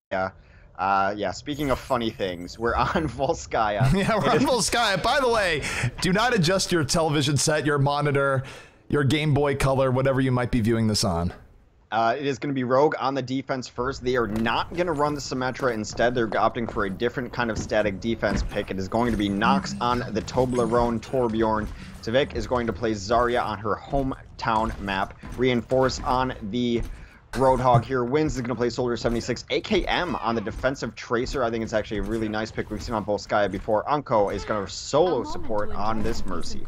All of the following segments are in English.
Yeah, speaking of funny things, we're on Volskaya. Yeah, we're on Volskaya. By the way, do not adjust your television set, your monitor, your Game Boy Color, whatever you might be viewing this on. It is going to be Rogue on the defense first. They are not going to run the Symmetra. Instead, they're opting for a different kind of static defense pick. It is going to be Nox on the Toblerone Torbjorn. Tvik is going to play Zarya on her hometown map. Reinforce on the Roadhog here. Wins is going to play Soldier 76. AKM on the defensive Tracer. I think it's actually a really nice pick we've seen on Volskaya before. Unko is going to solo support on this Mercy.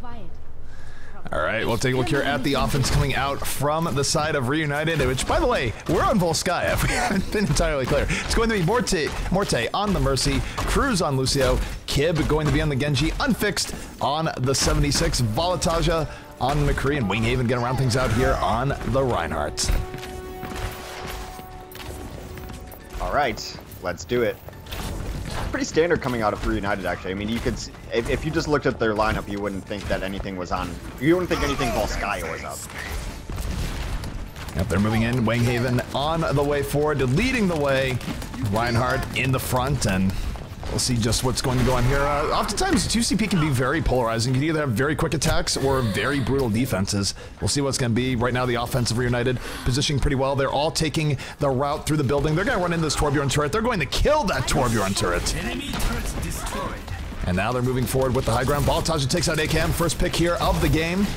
All right, we'll take a look here at the offense coming out from the side of Reunited, which, by the way, we're on Volskaya, if we haven't been entirely clear. It's going to be Morte on the Mercy, Cruz on Lucio, Kib going to be on the Genji, Unfixed on the 76, Volataja on the McCree, and Winghaven getting around things out here on the Reinhardt. All right, let's do it. Pretty standard coming out of Reunited, actually. I mean, you could, if you just looked at their lineup, you wouldn't think that anything was on. You wouldn't think anything Volskaya was up. Yep, they're moving in. Winghaven on the way forward, leading the way. Reinhardt in the front, and we'll see just what's going to go on here. Oftentimes, 2CP can be very polarizing. You can either have very quick attacks or very brutal defenses. We'll see what's going to be. Right now, the offensive Reunited positioning pretty well. They're all taking the route through the building. They're going to run into this Torbjorn turret. They're going to kill that Torbjorn turret. Enemy turrets destroyed. And now they're moving forward with the high ground. Volataja takes out AKM, first pick here of the game.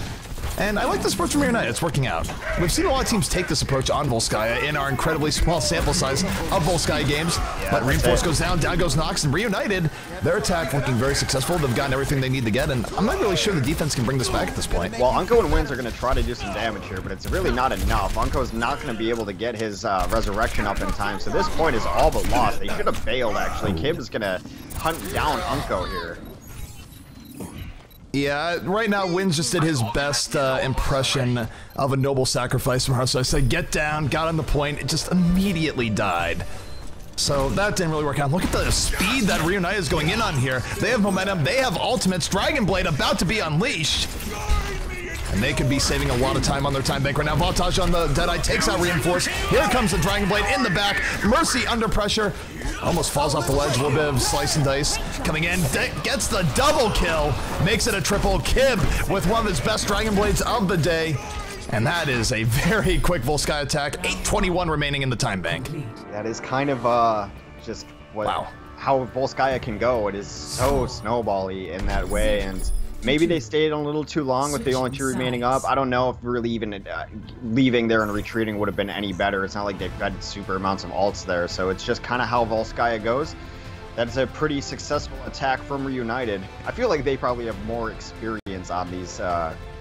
And I like this approach from Reunited. It's working out. We've seen a lot of teams take this approach on Volskaya in our incredibly small sample size of Volskaya games. But Reinforce goes down, down goes Nox, and Reunited, their attack working very successful. They've gotten everything they need to get, and I'm not really sure the defense can bring this back at this point. Well, Unko and Wins are going to try to do some damage here, but it's really not enough. Unko's not going to be able to get his resurrection up in time, so this point is all but lost. They should have bailed, actually. Kib is going to hunt down Unko here. Yeah, right now, Wins just did his best impression of a noble sacrifice from her. So I said, get down, got on the point, it just immediately died. So that didn't really work out. Look at the speed that Reunited is going in on here. They have momentum, they have ultimates, Dragon Blade about to be unleashed. And they could be saving a lot of time on their time bank right now. Voltage on the Deadeye takes out Reinforce. Here comes the Dragon Blade in the back. Mercy under pressure. Almost falls off the ledge. A little bit of slice and dice. Coming in, gets the double kill. Makes it a triple. Kib with one of his best Dragon Blades of the day. And that is a very quick Volskaya attack. 8:21 remaining in the time bank. That is kind of just what how Volskaya can go. It is so snowbally in that way, and maybe they stayed a little too long with the only two remaining up. I don't know if really even leaving there and retreating would have been any better. It's not like they've had super amounts of ults there, so it's just kind of how Volskaya goes. That's a pretty successful attack from Reunited. I feel like they probably have more experience on these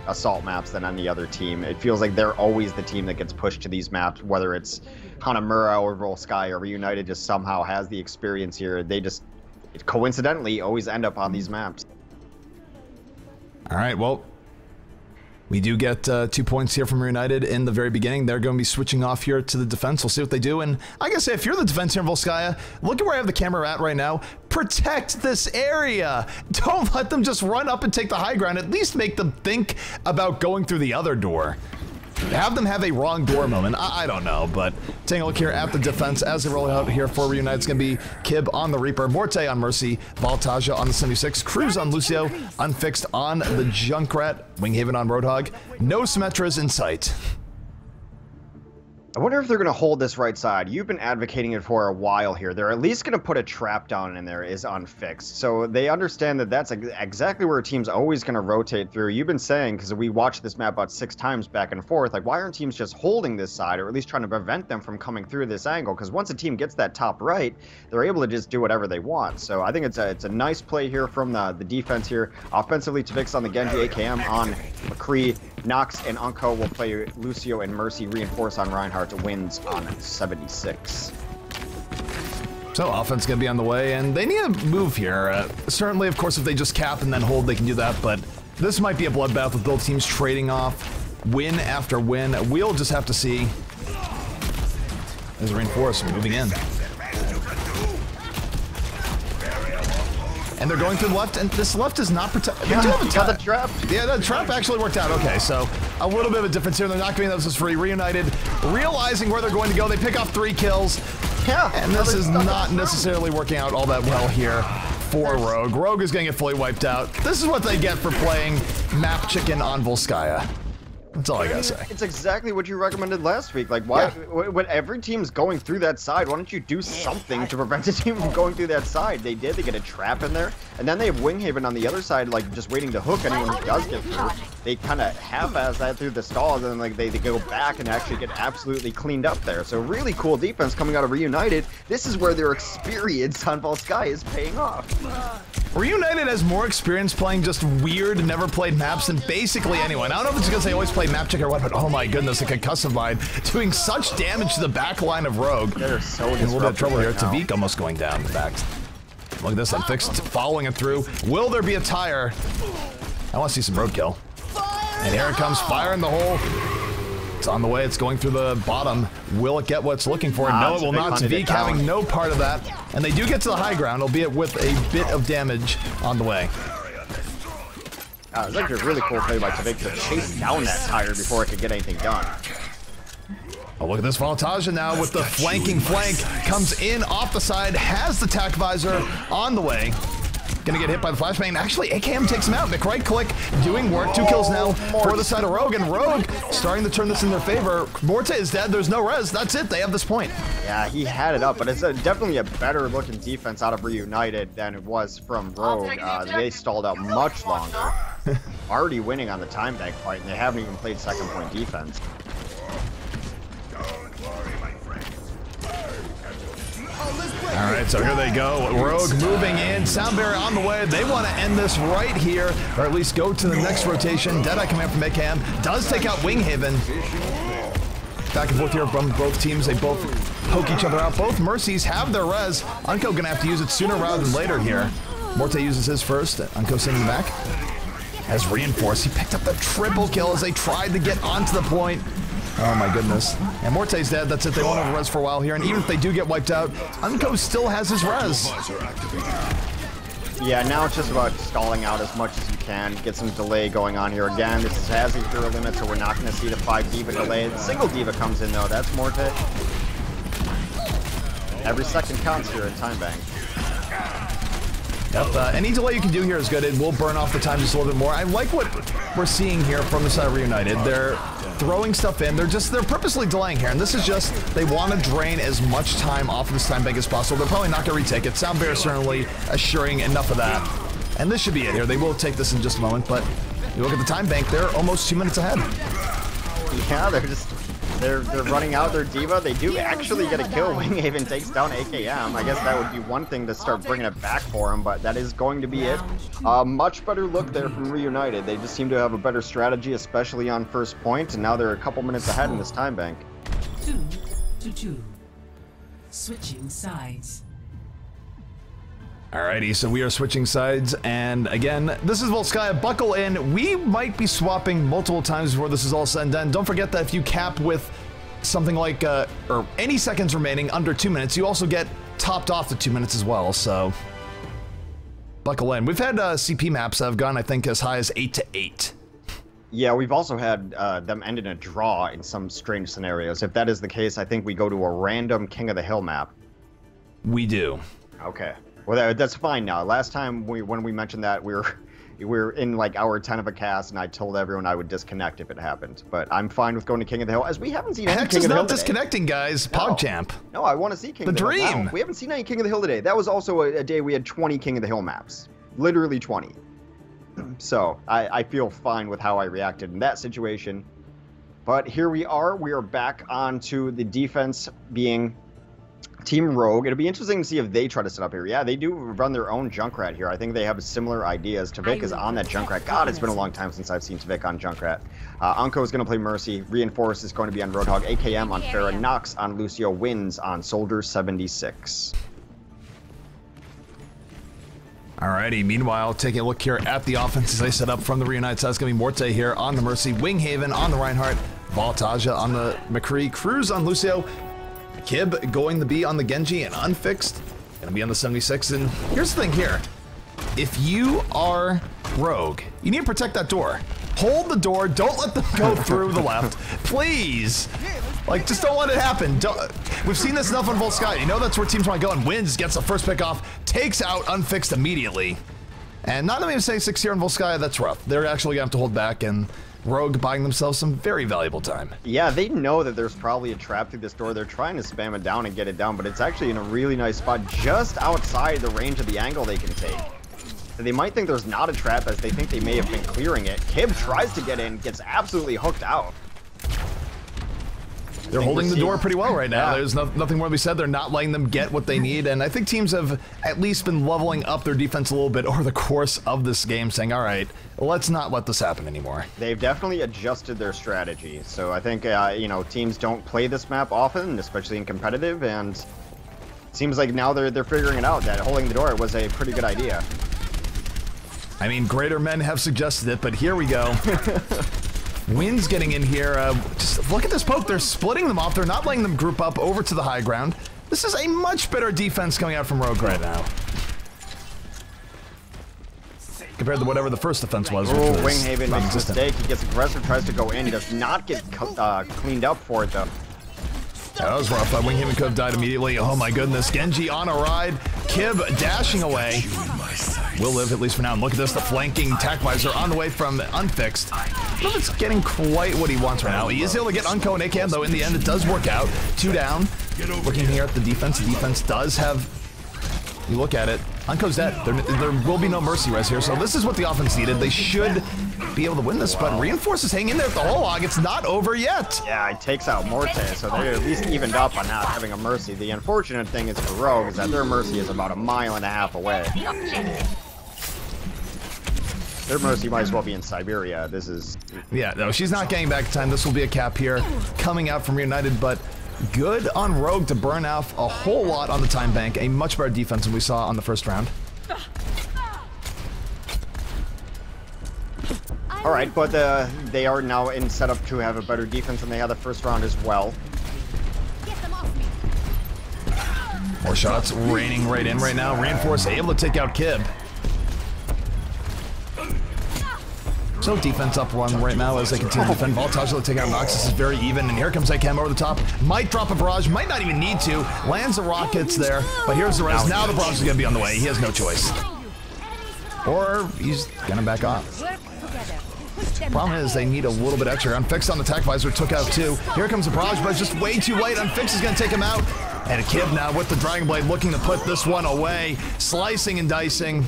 assault maps than any other team. It feels like they're always the team that gets pushed to these maps, whether it's Hanamura or Volskaya or Reunited just somehow has the experience here. They just coincidentally always end up on these maps. All right, well, we do get 2 points here from Reunited in the very beginning. They're going to be switching off here to the defense. We'll see what they do. And I gotta say, if you're the defense here in Volskaya, look at where I have the camera at right now. Protect this area. Don't let them just run up and take the high ground. At least make them think about going through the other door. Have them have a wrong door moment. I don't know, but taking a look here at the defense as they roll out here for Reunited, it's going to be Kib on the Reaper, Morte on Mercy, Voltaja on the 76, Cruz on Lucio, Unfixed on the Junkrat, Winghaven on Roadhog. No Symmetras in sight. I wonder if they're going to hold this right side. You've been advocating it for a while here. They're at least going to put a trap down in there is Unfixed. So they understand that that's exactly where a team's always going to rotate through. You've been saying, because we watched this map about 6 times back and forth, like why aren't teams just holding this side or at least trying to prevent them from coming through this angle? Because once a team gets that top right, they're able to just do whatever they want. So I think it's a nice play here from the defense here. Offensively, Tvix on the Genji, AKM on McCree, Nox and Unko will play Lucio and Mercy, Reinforce on Reinhardt. Wins on 76. So offense going to be on the way, and they need a move here. Certainly, of course, if they just cap and then hold, they can do that, but this might be a bloodbath with both teams trading off win after win. We'll just have to see. As Reinforce moving in. and they're going through the left, and this left is not protected. Yeah, got the trap. Yeah, the trap actually worked out. Okay, so a little bit of a difference here. They're not giving those as free. Reunited, realizing where they're going to go, they pick off 3 kills. Yeah, and this is not necessarily working out all that well here for Rogue. Rogue is going to get fully wiped out. This is what they get for playing map chicken on Volskaya. That's all I gotta say. It's exactly what you recommended last week. Like, why, when every team's going through that side, why don't you do something to prevent a team from going through that side? They did. They get a trap in there, and then they have Winghaven on the other side, like just waiting to hook anyone who does get through. They kind of half-ass that through the stalls, and then like they go back and actually get absolutely cleaned up there. So really cool defense coming out of Reunited. This is where their experience on Volskaya is paying off. Reunited has more experience playing just weird, never played maps than basically anyone. I don't know if it's because they always play map check or what, but oh my goodness, the concussive line doing such damage to the back line of Rogue. They're so disruptive. A little bit of trouble here. Right now. Tavik almost going down the back. Look at this, unfixed, following it through. Will there be a tire? I want to see some roadkill. And here it comes, fire in the hole. It's on the way, it's going through the bottom. Will it get what it's looking for? No, it will not. Tavik having no part of that. And they do get to the high ground, albeit with a bit of damage on the way. It's actually a really cool play by Tavik to chase down that tire before it could get anything done. Oh, look at this Voltaja now with the flanking flank. Comes in off the side, has the tack visor on the way. Gonna get hit by the flashbang. Actually, AKM takes him out. McRight click doing work. 2 kills now for the side of Rogue, and Rogue starting to turn this in their favor. Morte is dead. There's no res. That's it. They have this point. Yeah, he had it up, but it's definitely a better looking defense out of Reunited than it was from Rogue. They stalled out much longer. Already winning on the time bank fight, and they haven't even played second point defense. All right, so here they go. Rogue moving in. Sound barrier on the way. They want to end this right here, or at least go to the next rotation. Deadeye coming up from AKM. Does take out Winghaven. Back and forth here from both teams. They both poke each other out. Both Mercies have their res. Unco gonna have to use it sooner rather than later here. Morte uses his first. Unco sending back. Has reinforced. He picked up the triple kill as they tried to get onto the point. Oh my goodness. And Morte's dead. That's it. They won't have res for a while here. And even if they do get wiped out, Unco still has his res. Yeah, now it's just about stalling out as much as you can. Get some delay going on here again. This is has a hero limit, so we're not going to see the 5 diva delay. The single diva comes in though. That's Morte. Every second counts here in time bank. Yep, any delay you can do here is good. It will burn off the time just a little bit more. I like what we're seeing here from the side of Reunited. They're throwing stuff in. They're purposely delaying here, and this is just, they want to drain as much time off of this time bank as possible. They're probably not going to retake it. Sound Bear certainly assuring enough of that. And this should be it here. They will take this in just a moment, but you look at the time bank, they're almost 2 minutes ahead. Yeah, they're running out their diva. They do actually get a kill. Winghaven takes down AKM. I guess that would be one thing to start bringing it back for him, but that is going to be it. Much better look there from Reunited. They just seem to have a better strategy, especially on first point, and now they're a couple minutes ahead in this time bank. 2-2. Switching sides. Alrighty, so we are switching sides, and again, this is Volskaya. Buckle in. We might be swapping multiple times before this is all said and done. Don't forget that if you cap with something like, or any seconds remaining under 2 minutes, you also get topped off to 2 minutes as well, so buckle in. We've had CP maps that have gone, I think, as high as 8 to 8. Yeah, we've also had them end in a draw in some strange scenarios. If that is the case, I think we go to a random King of the Hill map. We do. Okay. Well, that's fine now. Last time when we mentioned that, we were in like hour 10 of a cast, and I told everyone I would disconnect if it happened. But I'm fine with going to King of the Hill, as we haven't seen any Hex King is of the Hill not disconnecting, guys. No. PogChamp. No, I want to see King of the Hill. Dream. Now. We haven't seen any King of the Hill today. That was also a day we had 20 King of the Hill maps. Literally 20. So I feel fine with how I reacted in that situation. But here we are. We are back onto the defense being Team Rogue. It'll be interesting to see if they try to set up here. Yeah, they do run their own Junkrat here. I think they have similar ideas. Tavik is on that Junkrat. God, it's been a long time since I've seen Tavik on Junkrat. Unco is going to play Mercy. Reinforce is going to be on Roadhog. AKM on Pharah. Nox on Lucio. Wins on Soldier 76. Alrighty, meanwhile, taking a look here at the offenses they set up from the Reunited side. It's going to be Morte here on the Mercy. Winghaven on the Reinhardt. Voltaja on the McCree. Cruz on Lucio. Kib going to be on the Genji and unfixed. Gonna be on the 76. And here's the thing here. if you are Rogue, you need to protect that door. Hold the door, don't let them go through the left, please. Like, just don't let it happen. We've seen this enough on Volskaya. You know that's where teams want to go, and wins, gets the first pick off, takes out Unfixed immediately. And not only to say 6 here on Volskaya, that's rough. They're actually going to have to hold back, and Rogue buying themselves some very valuable time. Yeah, they know that there's probably a trap through this door. They're trying to spam it down and get it down, but it's actually in a really nice spot just outside the range of the angle they can take. So they might think there's not a trap, as they think they may have been clearing it. Kib tries to get in, gets absolutely hooked out. They're holding the door pretty well right now. Yeah. There's nothing more to be said. They're not letting them get what they need, and I think teams have at least been leveling up their defense a little bit over the course of this game, saying, all right, let's not let this happen anymore. They've definitely adjusted their strategy. So I think, you know, teams don't play this map often, especially in competitive, and it seems like now they're figuring it out, that holding the door was a pretty good idea. I mean, greater men have suggested it, but here we go. Wynn's getting in here. Just look at this poke. They're splitting them off. They're not letting them group up over to the high ground. This is a much better defense coming out from Rogue right now, compared to whatever the first defense was. Oh, Winghaven makes a mistake. He gets aggressive, tries to go in. He does not get cleaned up for it, though. That was rough. Winghaven could have died immediately. Oh my goodness. Genji on a ride. Kib dashing away. Will live, at least for now. And look at this, the flanking tack visor on the way from Unfixed. I don't know if it's getting quite what he wants right now. He is able to get Unco and AKM, though in the end it does work out. 2 down. Looking here at the defense does have, you look at it, Unco's dead. There will be no mercy res here, so this is what the offense needed. They should be able to win this, but Reinforces hang in there with the whole log. It's not over yet. Yeah, it takes out Morte, so they're at least evened up on not having a mercy. The unfortunate thing is for Rogue is that their mercy is about 1.5 miles away. Their mercy might as well be in Siberia. This is... Yeah, no, she's not getting back in time. This will be a cap here coming out from Reunited, but good on Rogue to burn off a whole lot on the time bank. A much better defense than we saw on the first round. All right, but they are now in setup to have a better defense than they had the first round as well. More shots raining right in right now. Reinforce able to take out Kib. So defense up one right now as they continue to defend. Voltage will take out Nox. This is very even, and here comes AKM over the top. Might drop a barrage, might not even need to. Lands the rockets there, but here's the res. Now the barrage is going to be on the way. He has no choice. Or he's going to back off. Problem is they need a little bit extra. Unfixed on the tack visor, took out 2. Here comes the barrage, but it's just way too late. Unfixed is going to take him out. And a Kib now with the Dragon Blade looking to put this one away. Slicing and dicing.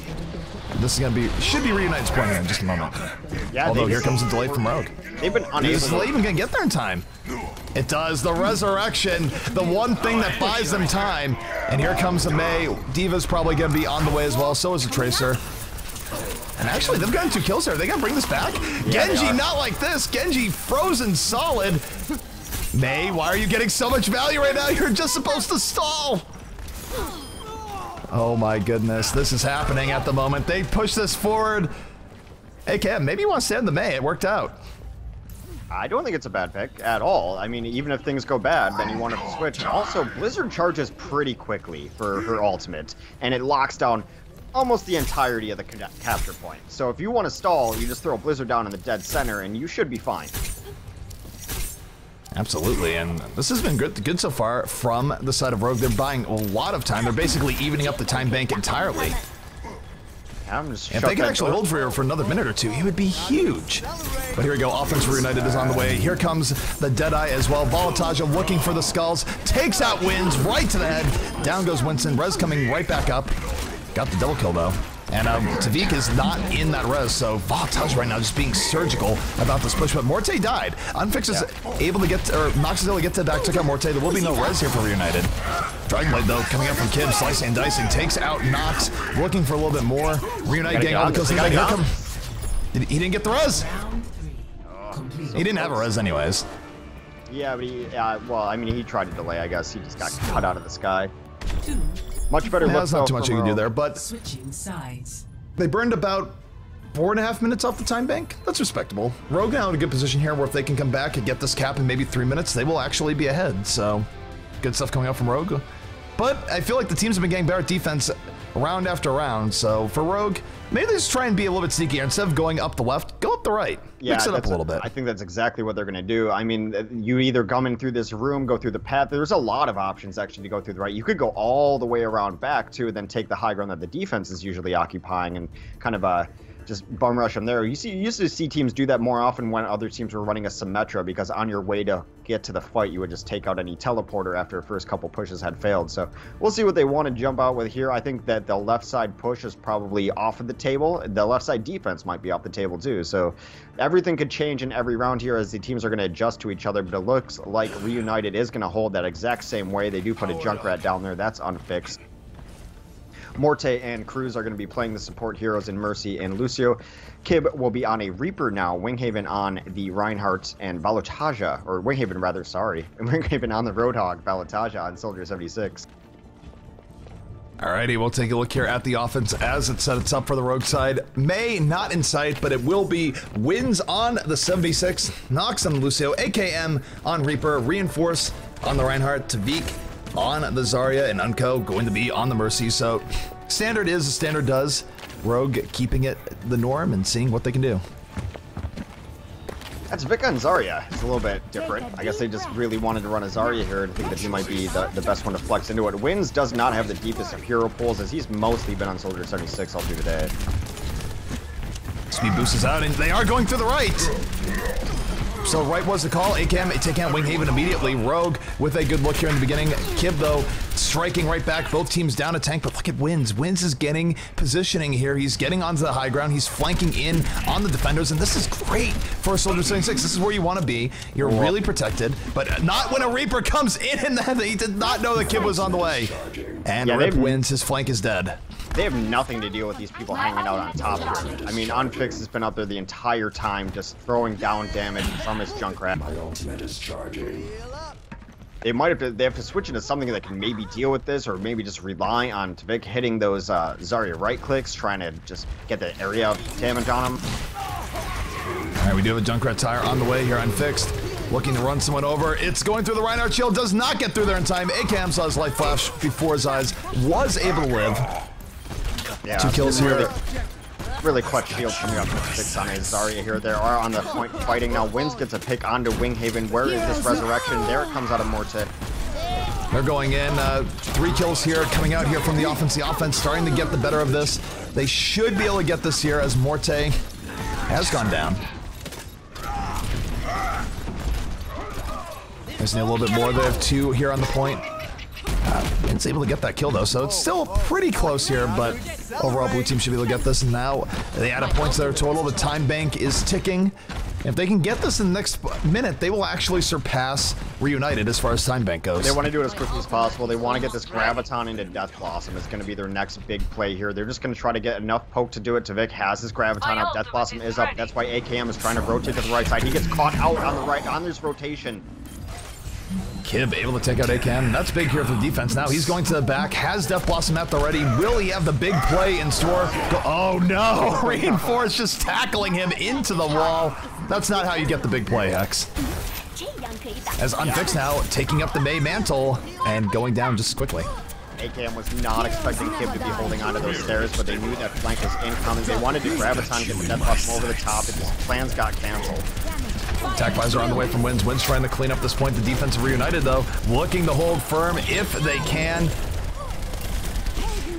This is going to be, should be Reunited's point here in just a moment. Yeah, although here comes a delay from Rogue. They've been unable. Is delay even going to get there in time? It does. The resurrection, the one thing that buys them time. And here comes a Mei. Diva's probably going to be on the way as well. So is a Tracer. And actually, they've gotten 2 kills here. Are they going to bring this back? Yeah, Genji, not like this. Genji frozen solid. Mei, why are you getting so much value right now? You're just supposed to stall. Oh my goodness, this is happening at the moment. They push this forward. Hey Cam, maybe you want to stand the Mei. It worked out. I don't think it's a bad pick at all. I mean, even if things go bad, then you want to switch. And also, Blizzard charges pretty quickly for her ultimate, and it locks down almost the entirety of the capture point. So if you want to stall, you just throw Blizzard down in the dead center, and you should be fine. Absolutely, and this has been good so far from the side of Rogue. They're buying a lot of time. They're basically evening up the time bank entirely. If they can actually hold for another minute or 2, it would be huge. But here we go, offense for Reunited is on the way. Here comes the Deadeye as well. Volataja looking for the skulls, takes out Wins right to the head. Down goes Winston, Rez coming right back up. Got the double kill though. And Tavik is not in that res, so Voltage right now just being surgical about this push, but Morte died. Unfix is able to get, or Nox is able to get to the back, took out Morte. There will be no res here for Reunited. Dragon Blade though, coming up from Kib, slicing and dicing, takes out Nox, looking for a little bit more. Reunited getting all the kills. He didn't get the res. He didn't have a res anyways. Yeah, but he, well, I mean, he tried to delay, I guess. He just got cut out of the sky. Much better look. There's not too much you can do there, but they burned about 4.5 minutes off the time bank. That's respectable. Rogue now in a good position here where if they can come back and get this cap in maybe 3 minutes, they will actually be ahead. So good stuff coming out from Rogue. But I feel like the teams have been getting better at defense. round after round. So for Rogue, maybe they just try and be a little bit sneakier. Instead of going up the left, go up the right. Yeah, mix it up a little bit. I think that's exactly what they're going to do. I mean, you either come in through this room, go through the path. There's a lot of options actually to go through the right. You could go all the way around back too, and then take the high ground that the defense is usually occupying and kind of just bum rush them there. You used to see teams do that more often when other teams were running a Symmetra, because on your way to get to the fight, you would just take out any teleporter after the first couple pushes had failed. So we'll see what they want to jump out with here. I think that the left side push is probably off of the table. The left side defense might be off the table too. So everything could change in every round here as the teams are going to adjust to each other, but it looks like Reunited is going to hold that exact same way. They do put a Junkrat down there. That's unfixed. Morte and Cruz are going to be playing the support heroes in Mercy and Lucio. Kib will be on a Reaper now. Winghaven on the Reinhardt and Balotaja, or Winghaven rather, sorry. Winghaven on the Roadhog, Balotaja on Soldier 76. Alrighty, we'll take a look here at the offense as it sets up for the Rogue side. May not in sight, but it will be Wins on the 76, Nox on the Lucio, AKM on Reaper, Reinforce on the Reinhardt, Tavik on the Zarya, and Unco going to be on the Mercy. So standard is as standard does. Rogue keeping it the norm and seeing what they can do. That's Vika and Zarya. It's a little bit different. I guess they just really wanted to run a Zarya here and think that he might be the best one to flex into it. Wins does not have the deepest of hero pools, as he's mostly been on Soldier 76 all through today. Speed boost is out, and they are going to the right. So right was the call. AKM take out Winghaven immediately. Rogue with a good look here in the beginning. Kib, though, striking right back. Both teams down a tank, but look at Wins. Wins is getting positioning here. He's getting onto the high ground. He's flanking in on the defenders, and this is great for a Soldier 76. This is where you want to be. You're really protected, but not when a Reaper comes in and he did not know the Kib was on the way. And yeah, Rip Wins. His flank is dead. They have nothing to deal with these people hanging out on top here. I mean, Unfixed has been up there the entire time, just throwing down damage from his Junkrat. My ultimate is charging. They have to switch into something that can maybe deal with this, or maybe just rely on Tavik hitting those Zarya right clicks, trying to just get the area damage on him. All right, we do have a Junkrat tire on the way here, Unfixed. Looking to run someone over. It's going through the Reinhardt shield. Does not get through there in time. AKM saw his light flash before his eyes. Was able to live. Yeah, 2 kills here. Really clutch shield coming up with 6 on a Zarya here. They are on the point fighting now. Wins gets a pick onto Winghaven. Where is this resurrection? There it comes out of Morte. They're going in. 3 kills here coming out here from the offense. The offense starting to get the better of this. They should be able to get this here as Morte has gone down. Just need a little bit more. They have 2 here on the point. It's able to get that kill though, so it's still pretty close here, but overall blue team should be able to get this. And now they add up points to their total. The time bank is ticking. If they can get this in the next minute, they will actually surpass Reunited as far as time bank goes. They want to do it as quickly as possible. They want to get this Graviton into Death Blossom. It's going to be their next big play here. They're just going to try to get enough poke to do it. Tavik has his Graviton up. Death Blossom is up. That's why AKM is trying to rotate to the right side. He gets caught out on the right on this rotation. Kib able to take out AKM. That's big here for the defense. Now he's going to the back. Has Death Blossom at the ready. Will he have the big play in store? Oh no! Reinforce just tackling him into the wall. That's not how you get the big play, Hex. As Unfixed now taking up the May mantle and going down just quickly. AKM was not expecting Kib to be holding onto those stairs, but they knew that flank was incoming. They wanted to Graviton, get the Death Blossom over the top, and his plans got canceled. Attack visor on the way from Wins. Wins trying to clean up this point. The defense of Reunited, though, looking to hold firm if they can.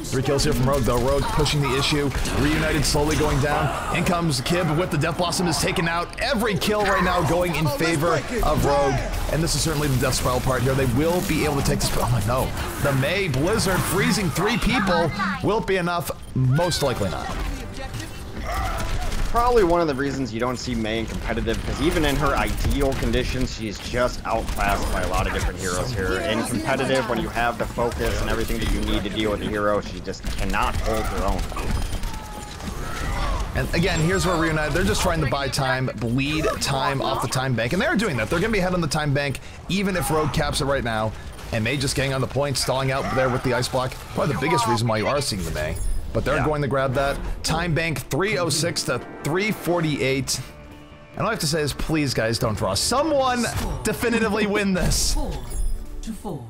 3 kills here from Rogue, though. Rogue pushing the issue. Reunited slowly going down. In comes Kib with the Death Blossom is taken out. Every kill right now going in favor of Rogue. And this is certainly the Death Spiral part here. They will be able to take this. Oh my no. The May Blizzard freezing 3 people will be enough. Most likely not. Probably one of the reasons you don't see May in competitive, because even in her ideal conditions, she's just outclassed by a lot of different heroes here. In competitive, when you have the focus and everything that you need to deal with the hero, she just cannot hold her own. And again, here's where Reunited, they're just trying to buy time, bleed time off the time bank, and they're doing that. They're going to be ahead on the time bank, even if Rogue caps it right now. And May just getting on the point, stalling out there with the ice block. Probably the biggest reason why you are seeing the May. But they're going to grab that. Time bank 306 to 348. And all I have to say is, please, guys, don't draw. Someone definitively win this. 4-4.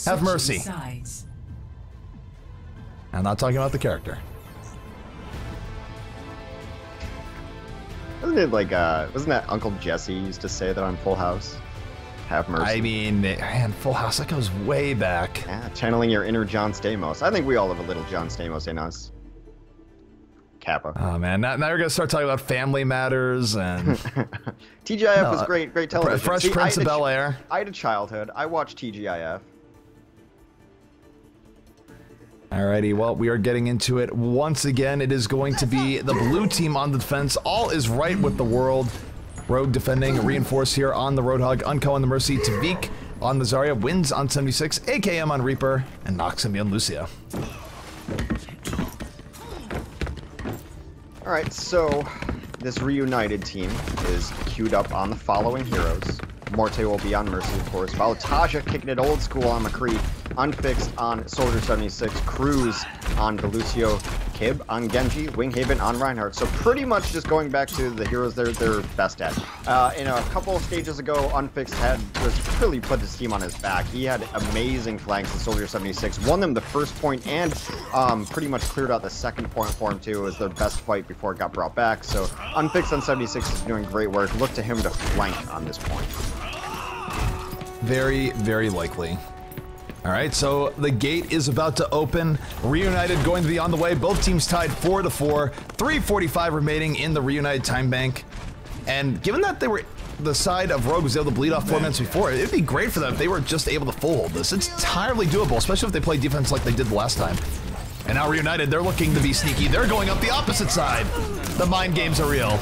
Have mercy. Sides. I'm not talking about the character. Wasn't it like, wasn't that Uncle Jesse used to say that on Full House? Have mercy. I mean, man, Full House, that goes way back. Yeah, channeling your inner John Stamos. I think we all have a little John Stamos in us. Kappa. Oh man, now you're gonna start talking about Family Matters and TGIF was great television. Fresh Prince of Bel-Air. I had a childhood. I watched TGIF. Alrighty, well, we are getting into it once again. It is going to be the blue team on the defense. All is right with the world. Rogue defending, reinforce here on the Roadhog, Unco on the Mercy, Tavik on the Zarya, wins on 76, AKM on Reaper, and Noxami on Lucia. Alright, so this reunited team is queued up on the following heroes. Morte will be on Mercy, of course. Valtaja kicking it old school on McCree. Unfixed on Soldier 76. Cruz on Delucio. Kib on Genji. Winghaven on Reinhardt. So pretty much just going back to the heroes they're best at. In a couple of stages ago, Unfixed had just really put his team on his back. He had amazing flanks in Soldier 76. Won them the first point and pretty much cleared out the second point for him too. It was their best fight before it got brought back. So Unfixed on 76 is doing great work. Look to him to flank on this point. Very, very likely. All right, so the gate is about to open. Reunited going to be on the way. Both teams tied 4-4. 3:45 remaining in the Reunited time bank. And given that they were the side of Rogue was able to bleed off 4 minutes before, it'd be great for them if they were just able to full hold this. It's entirely doable, especially if they play defense like they did the last time. And now Reunited, they're looking to be sneaky. They're going up the opposite side. The mind games are real.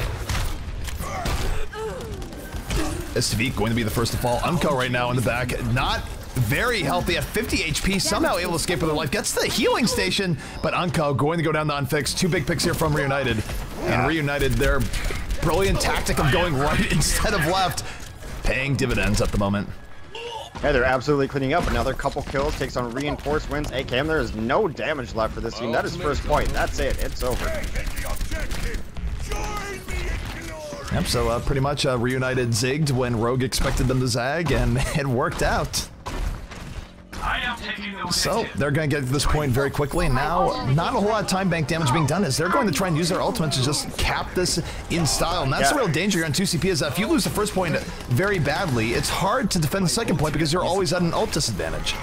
Tavik going to be the first to fall. Unco right now in the back, not very healthy at 50 HP, somehow able to escape with their life. Gets to the healing station, but Unco going to go down the unfixed. 2 big picks here from Reunited. And Reunited, their brilliant tactic of going right instead of left, paying dividends at the moment. Yeah, they're absolutely cleaning up. Another couple kills, takes on Reinforced, wins AKM. There is no damage left for this team. That is first point. That's it. It's over. Yep, so pretty much Reunited zigged when Rogue expected them to zag, and it worked out. So they're going to get to this point very quickly, and now not a whole lot of time bank damage being done as they're going to try and use their ultimate to just cap this in style. And that's the real danger here on 2CP is that if you lose the first point very badly, it's hard to defend the second point because you're always at an ult disadvantage.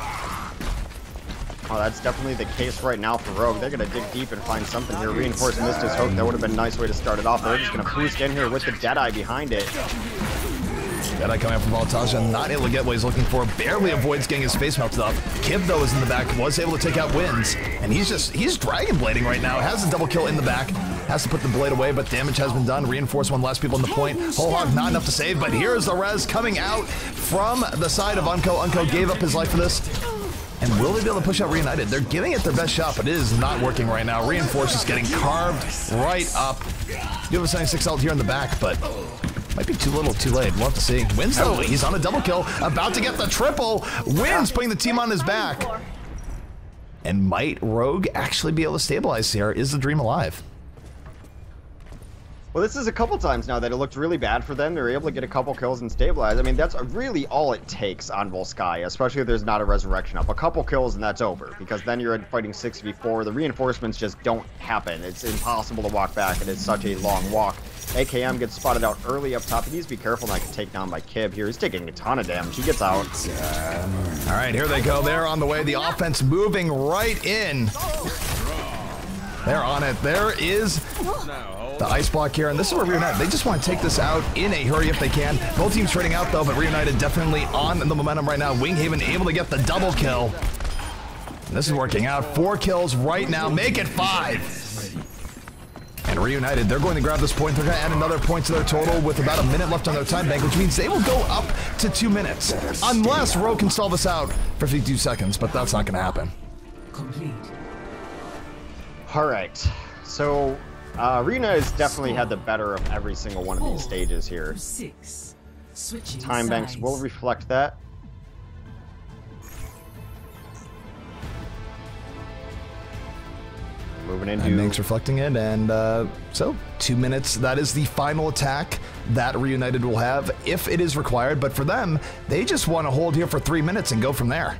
Oh, that's definitely the case right now for Rogue. They're going to dig deep and find something here. Reinforced missed his hook. That would have been a nice way to start it off. They're just going to boost in here with the Deadeye behind it. Deadeye coming up from Valtaja, not able to get what he's looking for. Barely avoids getting his face melted off. Kib, though, is in the back, was able to take out Wins. And he's Dragon Blading right now. Has a double kill in the back. Has to put the blade away, but damage has been done. Reinforced one last people in the point. Whole Hog not enough to save, but here's the res coming out from the side of Unco. Unco gave up his life for this. And will they be able to push out Reunited? They're giving it their best shot, but it is not working right now. Reinforced is getting carved right up. You have a 76 ult here in the back, but might be too little, too late. We'll have to see. Wins though, he's on a double kill, about to get the triple. Wins, putting the team on his back. And might Rogue actually be able to stabilize here? Is the dream alive? Well, this is a couple times now that it looked really bad for them. They were able to get a couple kills and stabilize. I mean, that's really all it takes on Volskaya, especially if there's not a resurrection up. A couple kills and that's over, because then you're fighting 6v4. The reinforcements just don't happen. It's impossible to walk back, and it's such a long walk. AKM gets spotted out early up top. He needs to be careful not to get taken down by Kib here. He's taking a ton of damage. He gets out. All right, here they go. They're on the way. The offense moving right in. They're on it. There is the ice block here, and this is where Reunited, they just want to take this out in a hurry if they can. Both teams trading out though, but Reunited definitely on the momentum right now. Winghaven able to get the double kill. And this is working out. 4 kills right now, make it 5. And Reunited, they're going to grab this point. They're going to add another point to their total with about a minute left on their time bank, which means they will go up to 2 minutes. Unless Rogue can stall this out for 52 seconds, but that's not going to happen. Complete. All right, so Reunited's definitely had the better of every single one of these stages here. 6. Switching Time banks will reflect that. Moving into... Time banks reflecting it, and so 2 minutes. That is the final attack that Reunited will have if it is required, but for them, they just want to hold here for 3 minutes and go from there.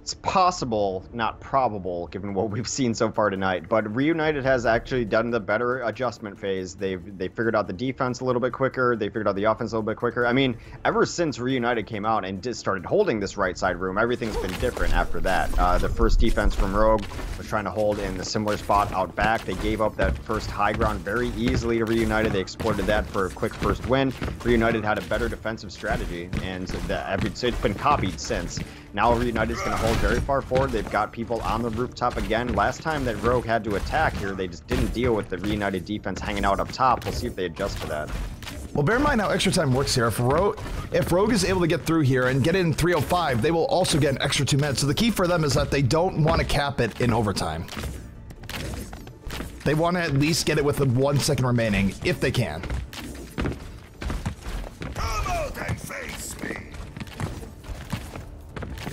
It's possible, not probable, given what we've seen so far tonight. But Reunited has actually done the better adjustment phase. They figured out the defense a little bit quicker. They figured out the offense a little bit quicker. I mean, ever since Reunited came out and started holding this right side room, everything's been different after that. The first defense from Rogue was trying to hold in the similar spot out back. They gave up that first high ground very easily to Reunited. They exploited that for a quick first win. Reunited had a better defensive strategy, and it's been copied since. Now Reunited's going to hold very far forward. They've got people on the rooftop again. Last time that Rogue had to attack here, they just didn't deal with the Reunited defense hanging out up top. We'll see if they adjust to that. Well, bear in mind how extra time works here. If Rogue is able to get through here and get it in 3:05, they will also get an extra 2 minutes. So the key for them is that they don't want to cap it in overtime. They want to at least get it with 1 second remaining, if they can.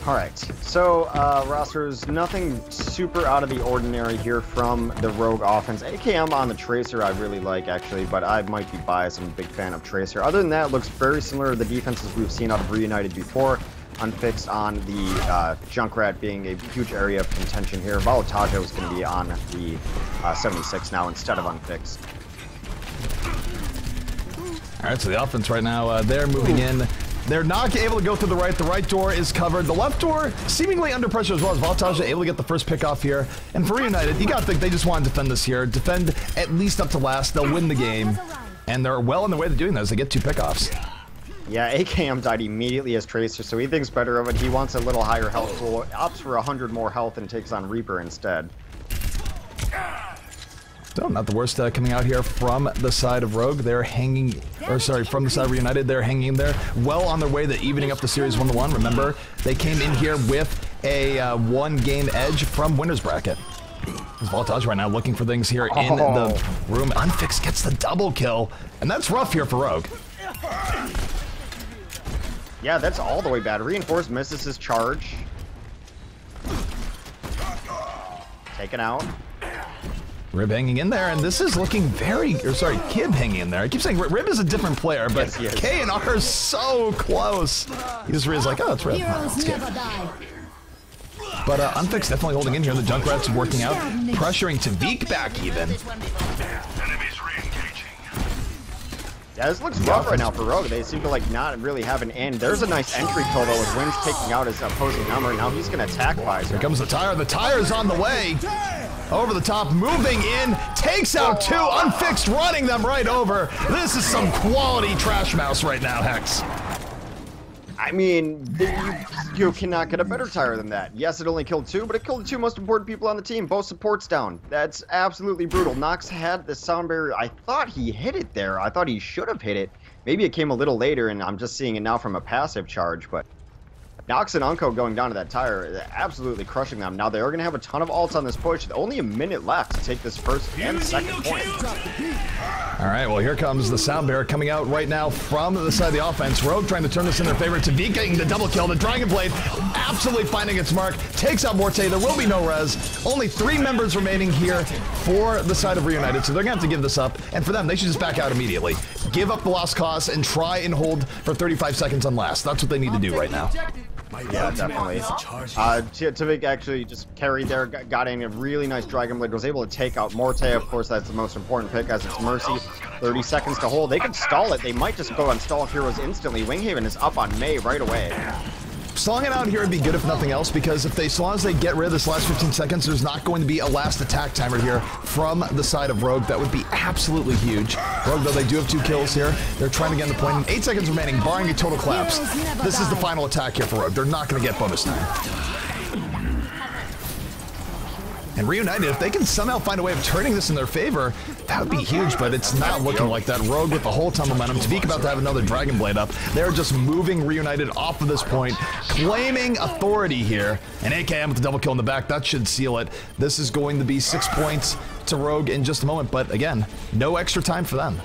All right, so rosters, nothing super out of the ordinary here from the Rogue offense. AKM on the Tracer I really like, actually, but I might be biased. I'm a big fan of Tracer. Other than that, it looks very similar to the defenses we've seen out of Reunited before. Unfixed on the Junkrat being a huge area of contention here. Volataja is going to be on the 76 now instead of Unfixed. All right, so the offense right now, they're moving in. They're not able to go through the right. The right door is covered. The left door seemingly under pressure as well as Volataja able to get the first pick off here. And for Reunited, you gotta think they just want to defend this here. Defend at least up to last. They'll win the game. And they're well on their way to doing this. They get 2 pickoffs. Yeah, AKM died immediately as Tracer, so he thinks better of it. He wants a little higher health pool, opts for 100 more health and takes on Reaper instead. So, not the worst coming out here from the side of Rogue. They're hanging, or sorry, from the side of Reunited, they're hanging there. Well on their way to evening up the series 1-1. Remember, they came in here with a 1-game edge from winner's bracket. Voltage right now looking for things here in the room. Unfixed gets the double kill, and that's rough here for Rogue. Yeah, that's all the way bad. Reinforced misses his charge. Taken out. Rib hanging in there, and this is looking very, or sorry, Kib hanging in there. I keep saying Rib is a different player, but yes, K and R are so close. He just is like, oh, it's Rib. It's Kib. But Unfixed definitely holding in here. The Junkrat's working out, pressuring Tavik back even. Yeah, this looks rough right now for Rogue. They seem to like not really have an end. There's a nice entry kill though with Wins taking out his opposing number. Now he's gonna attack Visor. Here comes the tire. The tire's on the way. Over the top, moving in, takes out 2, Unfixed running them right over. This is some quality trash mouse right now, Hex. I mean, you cannot get a better tire than that. Yes, it only killed 2, but it killed the 2 most important people on the team. Both supports down. That's absolutely brutal. Nox had the sound barrier. I thought he hit it there. I thought he should have hit it. Maybe it came a little later, and I'm just seeing it now from a passive charge, but Nox and Unco going down to that tire, absolutely crushing them. Now they are going to have a ton of ults on this push. Only a minute left to take this first and second point. All right, well, here comes the sound bearer coming out right now from the side of the offense. Rogue trying to turn this in their favor. Tavik getting the double kill. The Dragon Blade absolutely finding its mark. Takes out Morte. There will be no res. Only 3 members remaining here for the side of Reunited, so they're going to have to give this up. And for them, they should just back out immediately. Give up the lost cause and try and hold for 35 seconds on last. That's what they need to do right now. Yeah, definitely. Tavik actually just carried there, got in a really nice Dragon Blade, was able to take out Morte. Of course, that's the most important pick as it's Mercy. 30 seconds to hold. They could stall it. They might just go on stall heroes instantly. Winghaven is up on May right away. Stalling it out here would be good if nothing else, because as long as they get rid of this last 15 seconds, there's not going to be a last attack timer here from the side of Rogue. That would be absolutely huge. Rogue, though, they do have 2 kills here. They're trying to get the point. 8 seconds remaining, barring a total collapse. This is the final attack here for Rogue. They're not going to get bonus time. And Reunited, if they can somehow find a way of turning this in their favor, that would be huge, but it's not looking like that. Rogue with the whole ton of momentum. Tavik about to have another Dragon Blade up. They're just moving Reunited off of this point, claiming authority here. And AKM with the double kill in the back, that should seal it. This is going to be 6 points to Rogue in just a moment, but again, no extra time for them.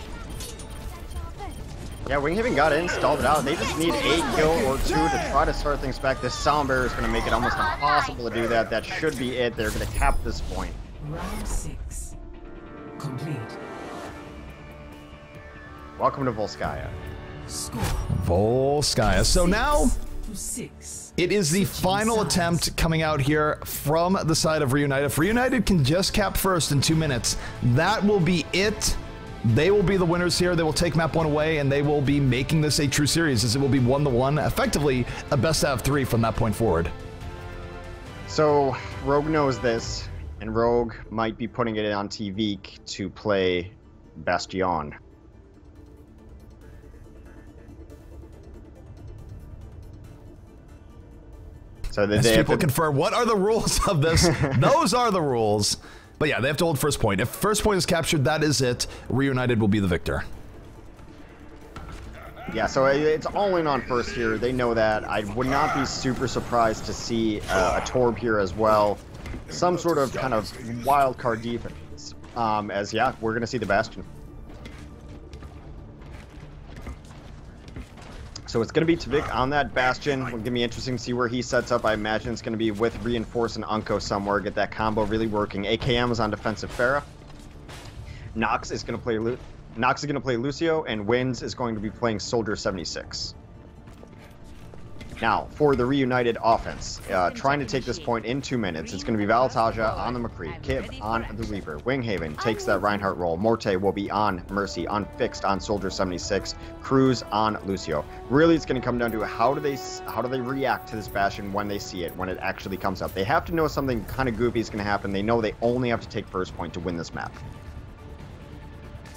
Yeah, Winghaven got in, stalled it out. They just need a kill or 2 to try to start things back. This sound barrier is going to make it almost impossible to do that. That should be it. They're going to cap this point. Round 6 complete. Welcome to Volskaya. Score. Volskaya. So now, to 6. It is the final attempt coming out here from the side of Reunited. If Reunited can just cap first in 2 minutes, that will be it. They will be the winners here. They will take map 1 away, and they will be making this a true series, as it will be 1-1, effectively a best out of 3 from that point forward. So Rogue knows this, and Rogue might be putting it on TV to play Bastion. So as people confirm, what are the rules of this? Those are the rules. But yeah, they have to hold first point. If first point is captured, that is it. Reunited will be the victor. Yeah, so it's all in on first here. They know that. I would not be super surprised to see a Torb here as well. Some sort of kind of wild card defense. As yeah, we're going to see the Bastion. So it's going to be Tavik on that Bastion. It's going to be interesting to see where he sets up. I imagine it's going to be with Reinforce and Unko somewhere. Get that combo really working. AKM is on defensive Pharah. Nox is going to play Lucio, and Wins is going to be playing Soldier 76. Now, for the Reunited offense, trying to take this point in 2 minutes, it's going to be Valataja on the McCree, Kib on the Reaper, Winghaven takes that Reinhardt role, Morte will be on Mercy, unfixed on Soldier 76, Cruz on Lucio. Really, it's going to come down to how do they react to this Bastion when they see it, when it actually comes up. They have to know something kind of goofy is going to happen. They know they only have to take first point to win this map.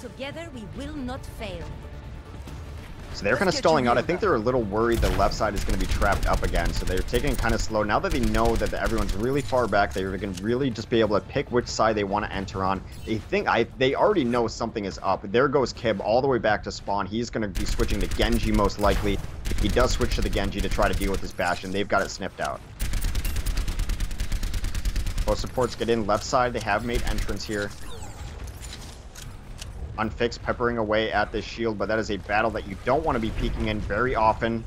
Together we will not fail. So they're kind of stalling out. I think they're a little worried the left side is going to be trapped up again. So they're taking it kind of slow. Now that they know that everyone's really far back, they're going to really just be able to pick which side they want to enter on. They already know something is up. There goes Kib all the way back to spawn. He's going to be switching to Genji most likely. He does switch to the Genji to try to deal with this Bastion. They've got it sniffed out. Both supports get in left side. They have made entrance here. Unfixed, peppering away at this shield, but that is a battle that you don't want to be peeking in very often.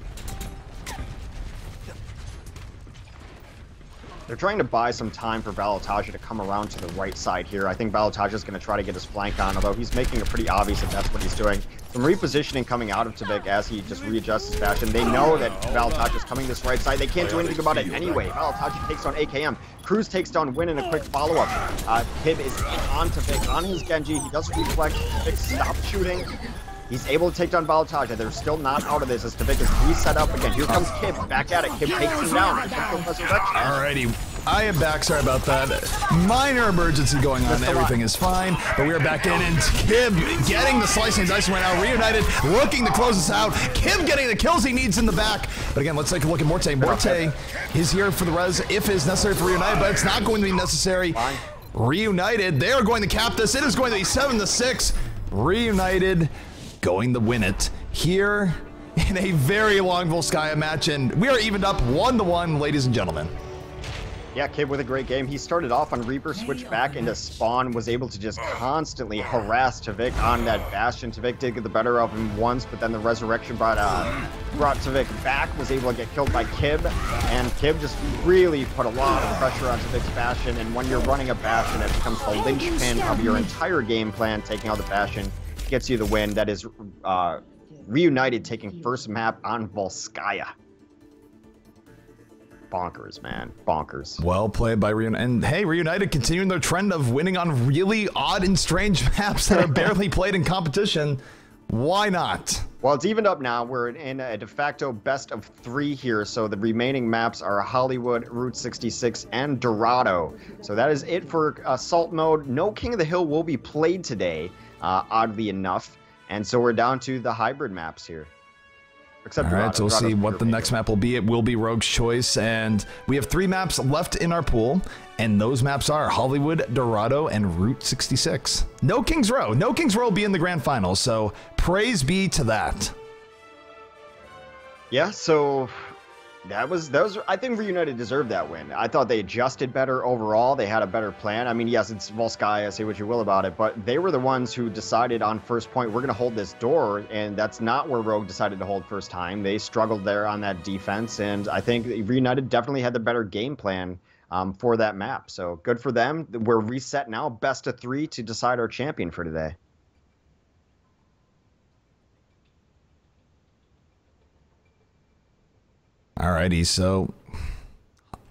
They're trying to buy some time for Valataja to come around to the right side here. I think Valataja is going to try to get his flank on, although he's making it pretty obvious that that's what he's doing. Some repositioning coming out of Tavik as he just readjusts his Bastion. They know that Valataja is coming this right side. They can't do anything about it anyway. Valataja takes down AKM. Cruz takes down Win in a quick follow-up. Kib is in on Tavik, on his Genji. He does reflect. Tavik stops shooting. He's able to take down Valataja. They're still not out of this as Tavik is reset up again. Here comes Kib, back at it. Kib takes him down. Alrighty, I am back. Sorry about that. Minor emergency going on. Everything is fine, but we are back in, and Kib getting the slicing and dicing right now. Reunited looking to close us out. Kib getting the kills he needs in the back. But again, let's take a look at Morte. Morte is here for the res if it's necessary for Reunited, but it's not going to be necessary. Reunited, they are going to cap this. It is going to be 7-6. Reunited going to win it here in a very long Volskaya match, and we are evened up 1-1, ladies and gentlemen. Yeah, Kib with a great game. He started off on Reaper, switched back into Spawn, was able to just constantly harass Tavik on that Bastion. Tavik did get the better of him once, but then the Resurrection brought Tavik back, was able to get killed by Kib, and Kib just really put a lot of pressure on Tavik's Bastion, and when you're running a Bastion, it becomes the linchpin of your entire game plan. Taking out the Bastion gets you the win. That is Reunited taking first map on Volskaya. Bonkers, man. Bonkers. Well played by Reunited. And hey, Reunited continuing their trend of winning on really odd and strange maps that are barely played in competition. Why not? Well, it's evened up now. We're in a de facto best of 3 here. So the remaining maps are Hollywood, Route 66, and Dorado. So that is it for Assault Mode. No King of the Hill will be played today, oddly enough. And so we're down to the hybrid maps here. Except all right, so we'll see what the next map will be. It will be Rogue's Choice, and we have 3 maps left in our pool, and those maps are Hollywood, Dorado, and Route 66. No King's Row. No King's Row will be in the grand final, so praise be to that. Yeah, so that was I think Reunited deserved that win. I thought they adjusted better overall. They had a better plan. I mean, yes, it's Volskaya, say what you will about it, but they were the ones who decided on first point, we're going to hold this door, and that's not where Rogue decided to hold first time. They struggled there on that defense, and I think Reunited definitely had the better game plan for that map. So good for them. We're reset now, best of 3 to decide our champion for today. Alrighty, so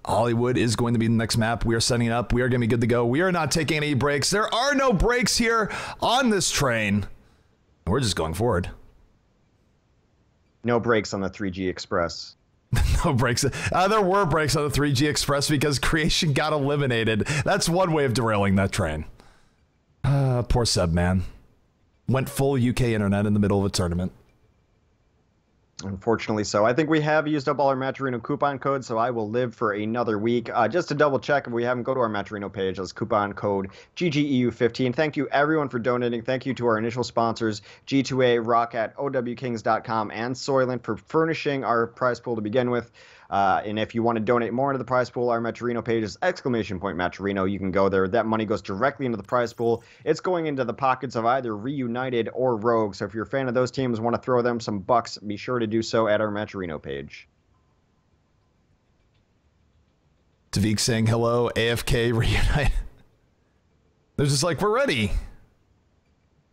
Hollywood is going to be the next map. We are setting up. We are going to be good to go. We are not taking any breaks. There are no breaks here on this train. We're just going forward. No breaks on the 3G Express. No breaks. There were breaks on the 3G Express because Creation got eliminated. That's one way of derailing that train. Poor Seb, man. Went full UK internet in the middle of a tournament. Unfortunately so. I think we have used up all our Matcherino coupon codes, so I will live for another week. Just to double check, if we haven't, go to our Matcherino page. That's coupon code GGEU15. Thank you, everyone, for donating. Thank you to our initial sponsors, G2A, Rocket, OWKings.com, and Soylent for furnishing our prize pool to begin with. And if you want to donate more into the prize pool, our Matcherino page is !Matcherino. You can go there. That money goes directly into the prize pool. It's going into the pockets of either Reunited or Rogue. So if you're a fan of those teams, want to throw them some bucks, be sure to do so at our Matcherino page. Tavik saying hello, AFK Reunited. They're just like, we're ready.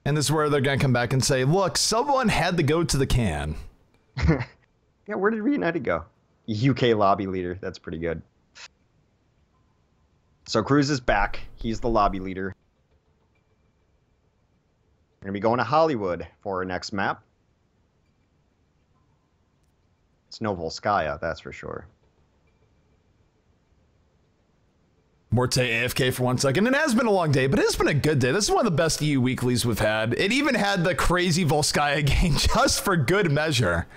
And this is where they're going to come back and say, look, someone had to go to the can. Yeah, where did Reunited go? UK lobby leader. That's pretty good. So Cruz is back. He's the lobby leader. We're going to be going to Hollywood for our next map. It's no Volskaya, that's for sure. Morte AFK for 1 second. It has been a long day, but it's been a good day. This is one of the best EU weeklies we've had. It even had the crazy Volskaya game just for good measure.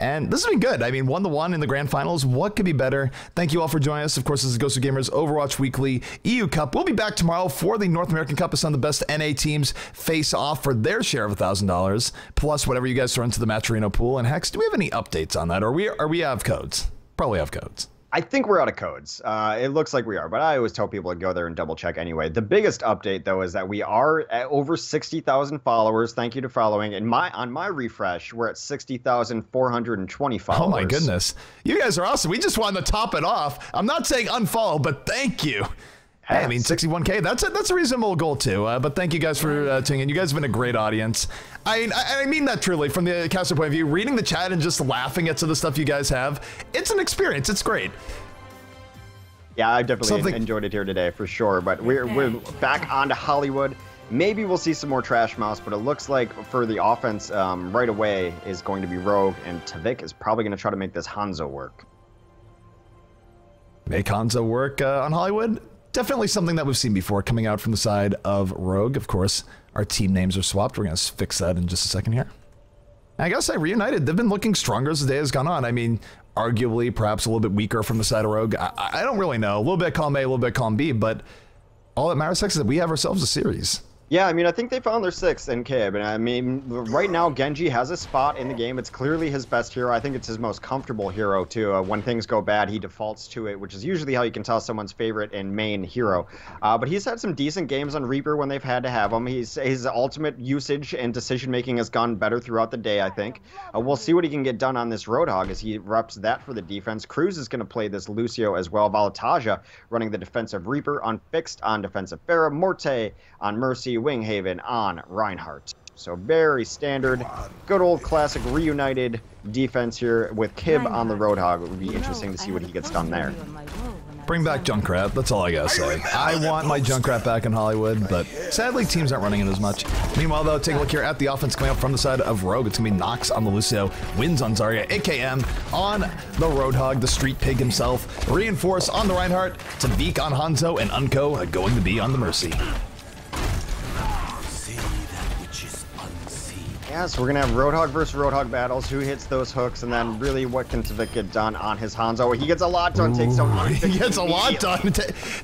And this has been good. I mean, 1-1 in the grand finals. What could be better? Thank you all for joining us. Of course, this is GosuGamers Overwatch Weekly EU Cup. We'll be back tomorrow for the North American Cup as some of the best NA teams face off for their share of $1,000, plus whatever you guys throw into the Matcherino pool. And Hex, do we have any updates on that? Or are we out of codes? Probably have codes. I think we're out of codes. It looks like we are, but I always tell people to go there and double check anyway. The biggest update, though, is that we are at over 60,000 followers. Thank you to following. And on my refresh, we're at 60,420 followers. Oh, my goodness. You guys are awesome. We just wanted to top it off. I'm not saying unfollow, but thank you. Hey, I mean, 61K, that's a reasonable goal, too. But thank you guys for tuning in. You guys have been a great audience. I mean that truly, from the caster point of view. Reading the chat and just laughing at some of the stuff you guys have, it's an experience. It's great. Yeah, I definitely enjoyed it here today, for sure. But we're back onto Hollywood. Maybe we'll see some more Trash Mouse, but it looks like for the offense right away is going to be Rogue, and Tavik is probably going to try to make this Hanzo work. Make Hanzo work on Hollywood? Definitely something that we've seen before coming out from the side of Rogue. Of course, our team names are swapped. We're going to fix that in just a second here. I gotta say, Reunited, they've been looking stronger as the day has gone on. I mean, arguably, perhaps a little bit weaker from the side of Rogue. I don't really know. A little bit column A, a little bit column B, but all that matters is that we have ourselves a series. Yeah, I mean, I think they found their sixth in Kib, and I mean, right now, Genji has a spot in the game. It's clearly his best hero. I think it's his most comfortable hero, too. When things go bad, he defaults to it, which is usually how you can tell someone's favorite and main hero. But he's had some decent games on Reaper when they've had to have him. His ultimate usage and decision-making has gone better throughout the day, I think. We'll see what he can get done on this Roadhog as he reps that for the defense. Cruz is going to play this Lucio as well. Valataja running the defensive Reaper, Unfixed on defensive Pharah, Morte on Mercy, Winghaven on Reinhardt. So very standard, good old classic Reunited defense here with Kib on the Roadhog. It would be interesting to see what he gets done there. Bring back Junkrat, that's all I gotta say. I want my Junkrat back in Hollywood, but sadly teams aren't running it as much. Meanwhile though, take a look here at the offense coming up from the side of Rogue. It's gonna be Nox on the Lucio, Wins on Zarya, AKM on the Roadhog, the Street Pig himself, Reinforce on the Reinhardt, Tavik on Hanzo, and Unco going to be on the Mercy. Yeah, so we're going to have Roadhog versus Roadhog battles. Who hits those hooks? And then really what can Tavik get done on his Hanzo? He gets a lot done, takes out Unfix. He gets a lot done.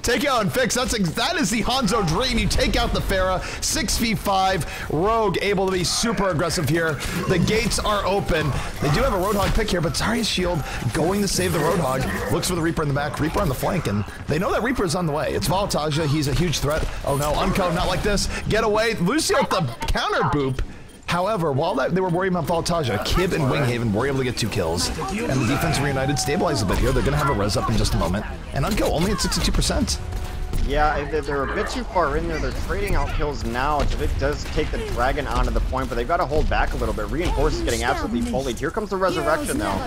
Take out Unfix. That is the Hanzo dream. You take out the Pharah. 6v5. Rogue able to be super aggressive here. The gates are open. They do have a Roadhog pick here, but Zarya's shield going to save the Roadhog. Looks for the Reaper in the back. Reaper on the flank, and they know that Reaper is on the way. It's Valataja. He's a huge threat. Oh no, Unco, not like this. Get away. Lucio with the counter boop. However, while they were worried about Valataja, Kib and Winghaven were able to get 2 kills. And the defense of Reunited stabilized a bit here. They're going to have a res up in just a moment. And Unco only at 62%. Yeah, they're a bit too far in there. They're trading out kills now. Tavik does take the Dragon onto the point, but they've got to hold back a little bit. Reinforce is getting absolutely bullied. Here comes the Resurrection, though.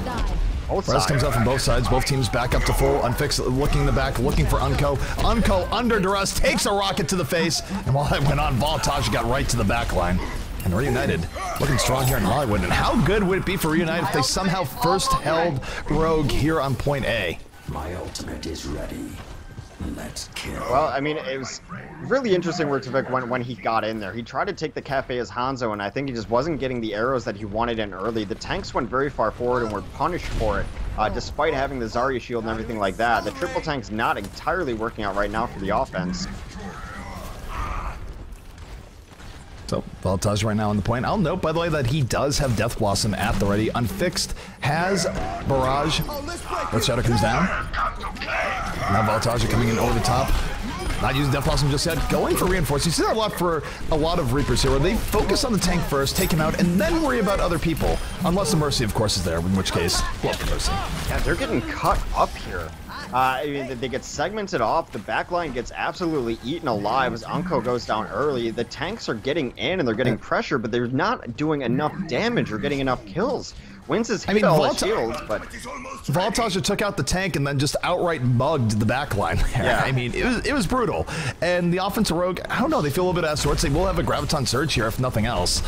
Rez comes out from both sides. Both teams back up to full. Unfixed looking in the back, looking for Unco. Unco under duress, takes a rocket to the face. And while that went on, Voltage got right to the back line. And REUNITED looking strong here in Hollywood. And how good would it be for REUNITED if they somehow first held Rogue here on point A? My ultimate is ready. Let's kill. Well, I mean, it was really interesting where Tvik when he got in there. He tried to take the cafe as Hanzo, and I think he just wasn't getting the arrows that he wanted in early. The tanks went very far forward and were punished for it, despite having the Zarya shield and everything like that. The triple tank's not entirely working out right now for the offense. So, Voltage right now on the point. I'll note, by the way, that he does have Death Blossom at the ready. Unfixed has Barrage. Earth Shadow comes down. Now Voltage coming in over the top. Not using Death Blossom just yet. Going for Reinforce. You see that a lot for a lot of Reapers here, where they focus on the tank first, take him out, and then worry about other people. Unless the Mercy, of course, is there, in which case, love the Mercy. Yeah, they're getting cut up here. I mean, they get segmented off. The backline gets absolutely eaten alive as Unco goes down early. The tanks are getting in and they're getting pressure, but they're not doing enough damage or getting enough kills. Wins his hit all his shields, but Voltage took out the tank and then just outright mugged the backline. Yeah. I mean, it was brutal. And the offensive Rogue, I don't know, they feel a little bit out of sorts. They will have a Graviton Surge here, if nothing else.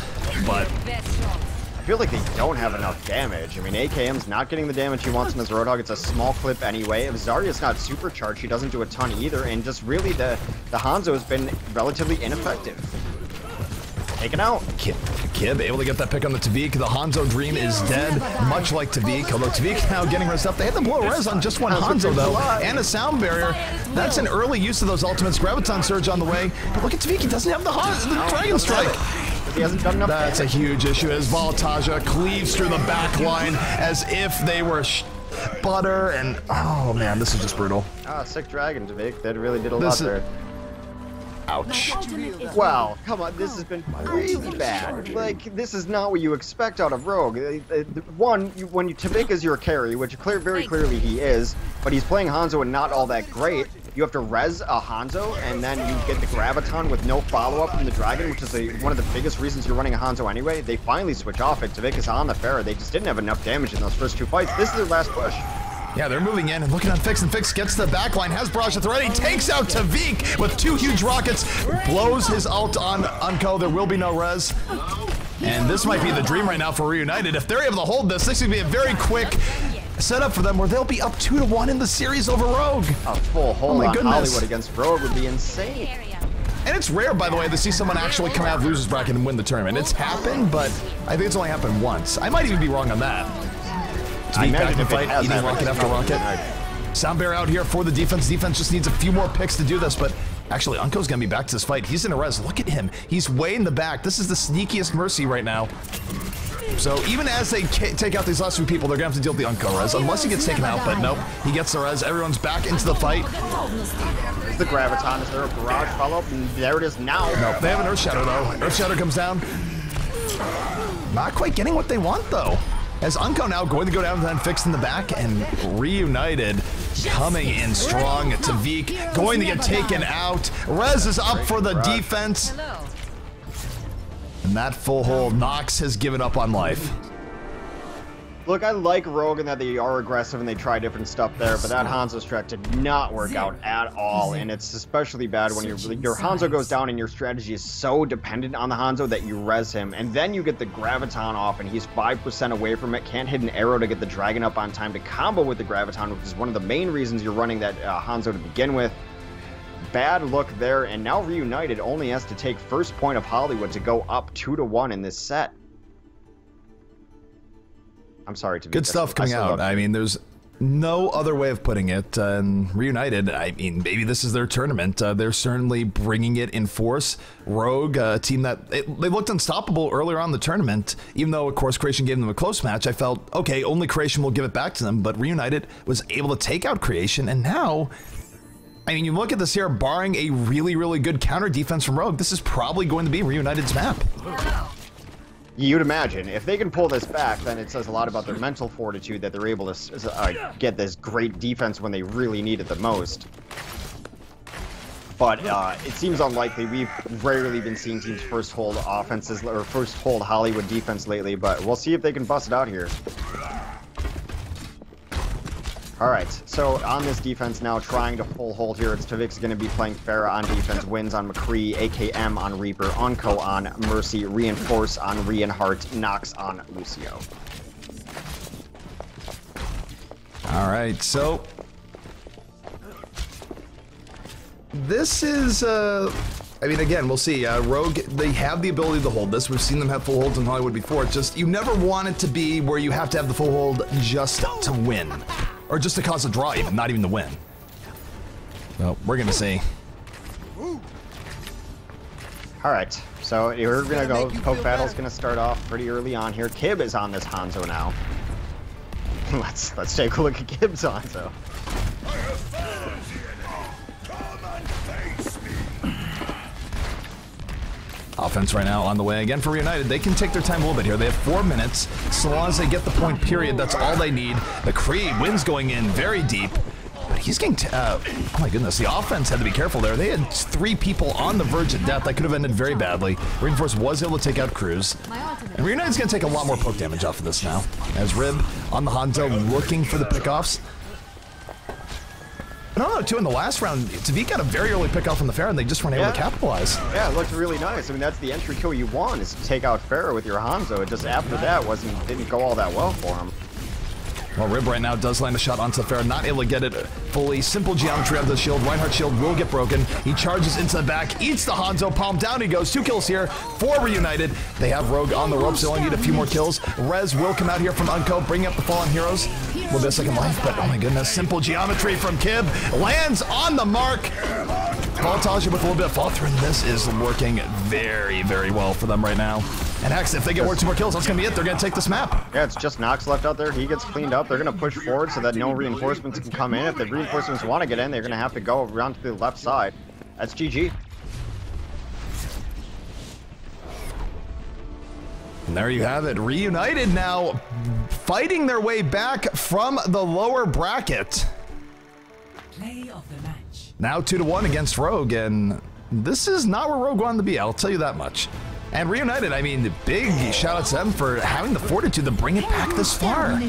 But I feel like they don't have enough damage. I mean, AKM's not getting the damage he wants from his Roadhog. It's a small clip anyway. If Zarya's not supercharged, he doesn't do a ton either. And just really, the Hanzo has been relatively ineffective. Taken out. Kib able to get that pick on the Tvik. The Hanzo dream is dead, much like Tvik. Although Tvik now getting res up. They had to blow res on just one Hanzo though, and a sound barrier. That's an early use of those ultimates. Graviton Surge on the way. But look at Tvik, he doesn't have the Dragon Strike. He hasn't done enough That's damage. a huge issue as Voltage cleaves through the back line as if they were butter, and oh man, this is just brutal. Ah, sick Dragon, Tvik. That really did a lot there. Ouch. Wow, come on, this has been really bad. Like, this is not what you expect out of Rogue. One, when Tvik is your carry, which very clearly he is, but he's playing Hanzo and not all that great, you have to res a Hanzo, and then you get the Graviton with no follow-up from the Dragon, which is one of the biggest reasons you're running a Hanzo anyway. They finally switch off it. Tvik is on the Pharah. They just didn't have enough damage in those first two fights. This is their last push. Yeah, they're moving in and looking on Fix, and Fix gets the backline, has Barrage at the ready, takes out Tvik with two huge rockets, blows his ult on Unco. There will be no res. And this might be the dream right now for REUNITED. If they're able to hold this, this could be a very quick setup for them where they'll be up 2-1 in the series over Rogue. A full hold on goodness. Hollywood against Rogue would be insane. And it's rare, by the way, to see someone actually come out of losers bracket and win the tournament. It's happened, but I think it's only happened once. I might even be wrong on that. I imagine if it fight, has eating happened, rocket after rocket. Sound Bear out here for the defense. Defense just needs a few more picks to do this, but actually, Unco's gonna be back to this fight. He's in a res. Look at him. He's way in the back. This is the sneakiest Mercy right now. So even as they take out these last few people, they're gonna have to deal with the Unco res, unless he gets taken out, but nope. He gets the res. Everyone's back into the fight. There's the Graviton. Is there a Barrage follow-up? And there it is now. Nope. They have an Earth Shadow, though. Earth Shadow comes down. Not quite getting what they want, though. As Unco now going to go down and then Fix in the back, and REUNITED coming in strong. Tvik going to get taken out. Rez is up for the defense. And that full hold, Nox has given up on life. Look, I like Rogue and that they are aggressive and they try different stuff there, but that Hanzo strat did not work out at all, and it's especially bad when your Hanzo goes down and your strategy is so dependent on the Hanzo that you res him, and then you get the Graviton off and he's 5% away from it, can't hit an arrow to get the Dragon up on time to combo with the Graviton, which is one of the main reasons you're running that Hanzo to begin with. Bad look there, and now REUNITED only has to take first point of Hollywood to go up 2-1 in this set. I'm sorry to be good stuff coming out. I mean, there's no other way of putting it. And REUNITED, I mean, maybe this is their tournament. They're certainly bringing it in force. Rogue, a team that they looked unstoppable earlier on in the tournament, even though, of course, Creation gave them a close match. I felt, okay, only Creation will give it back to them, but REUNITED was able to take out Creation, and now, I mean, you look at this here, barring a really, really good counter defense from Rogue, this is probably going to be REUNITED's map. You'd imagine. If they can pull this back, then it says a lot about their mental fortitude that they're able to get this great defense when they really need it the most. But it seems unlikely. We've rarely been seeing teams first hold offenses or first hold Hollywood defense lately, but we'll see if they can bust it out here. All right, so on this defense now, trying to full hold here. It's Tvik's going to be playing Pharah on defense, Wins on McCree, AKM on Reaper, Unco on Mercy, Reinforce on Reinhardt, Nox on Lucio. All right, so this is, I mean, again, we'll see. Rogue, they have the ability to hold this. We've seen them have full holds in Hollywood before. It's just, you never want it to be where you have to have the full hold just to win. Or just to cause a draw even, not even to win. So, we're gonna see. Alright, so we're gonna go. Poke battle's gonna start off pretty early on here. Kib is on this Hanzo now. Let's take a look at Kib's Hanzo. Offense right now on the way again for Reunited. They can take their time a little bit here. They have 4 minutes. So long as they get the point, period, that's all they need. The Creed wins going in very deep. But he's getting, oh my goodness, the offense had to be careful there. They had 3 people on the verge of death. That could have ended very badly. Reinforce was able to take out Cruz. And Reunited's going to take a lot more poke damage off of this now. As Rib on the Hanzo looking for the pickoffs. I don't know, too, in the last round, Tvik got a very early pick off from the Pharah, and they just weren't able to capitalize. Yeah, it looked really nice. I mean, that's the entry kill you want, is to take out Pharah with your Hanzo. It just, after that, didn't go all that well for him. Well, Rib right now does land a shot onto the Pharah, not able to get it fully. Simple geometry of the shield. Reinhardt's shield will get broken. He charges into the back, eats the Hanzo, palm down he goes. 2 kills here for Reunited. They have Rogue on the ropes. They only need a few more kills. Rez will come out here from Unco, bringing up the fallen heroes. A little bit of second life, but oh my goodness. Simple geometry from Kib. Lands on the mark. Voltage with a little bit of fall through. This is working very, very well for them right now. And Hex, if they get 2 more kills, that's going to be it. They're going to take this map. Yeah, it's just Nox left out there. He gets cleaned up. They're going to push forward so that no reinforcements can come in. If the reinforcements want to get in, they're going to have to go around to the left side. That's GG. And there you have it. Reunited now fighting their way back from the lower bracket. Play of the match. Now 2-1 against Rogue, and this is not where Rogue wanted to be, I'll tell you that much. And Reunited, I mean, big shout out to them for having the fortitude to bring it back this far.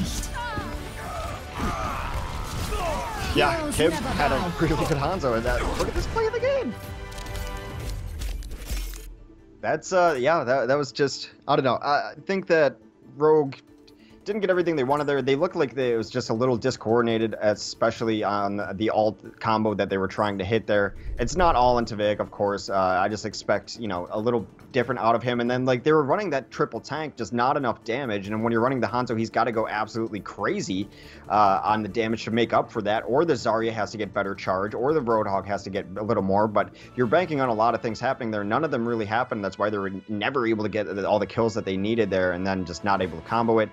Yeah, Kib had a pretty good Hanzo in that. Look at this play of the game. That's, yeah, that was just, I don't know. I think that Rogue didn't get everything they wanted there. They looked like it was just a little discoordinated, especially on the alt combo that they were trying to hit there. It's not all into Tvik, of course. I just expect, you know, a little different out of him. And then, like, they were running that triple tank, just not enough damage. And when you're running the Hanzo, he's got to go absolutely crazy on the damage to make up for that. Or the Zarya has to get better charge, or the Roadhog has to get a little more. But you're banking on a lot of things happening there. None of them really happened. That's why they were never able to get all the kills that they needed there, and then just not able to combo it.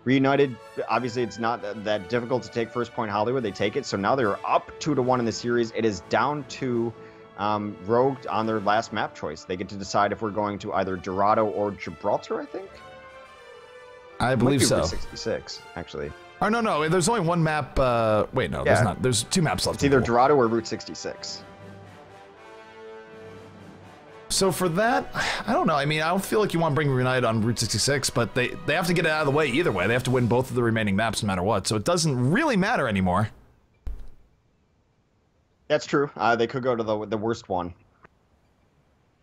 Reunited, obviously it's not that difficult to take first point Hollywood. They take it, so now they're up 2-1 in the series. It is down to Rogue on their last map choice. They get to decide if we're going to either Dorado or Gibraltar, I think? I believe so. Route 66, actually. Oh, no, there's only 1 map. Wait, no, there's not. There's 2 maps left. It's either Dorado or Route 66. So for that, I don't know. I mean, I don't feel like you want to bring Reunited on Route 66, but they have to get it out of the way either way. They have to win both of the remaining maps no matter what, so it doesn't really matter anymore. That's true. They could go to the worst one.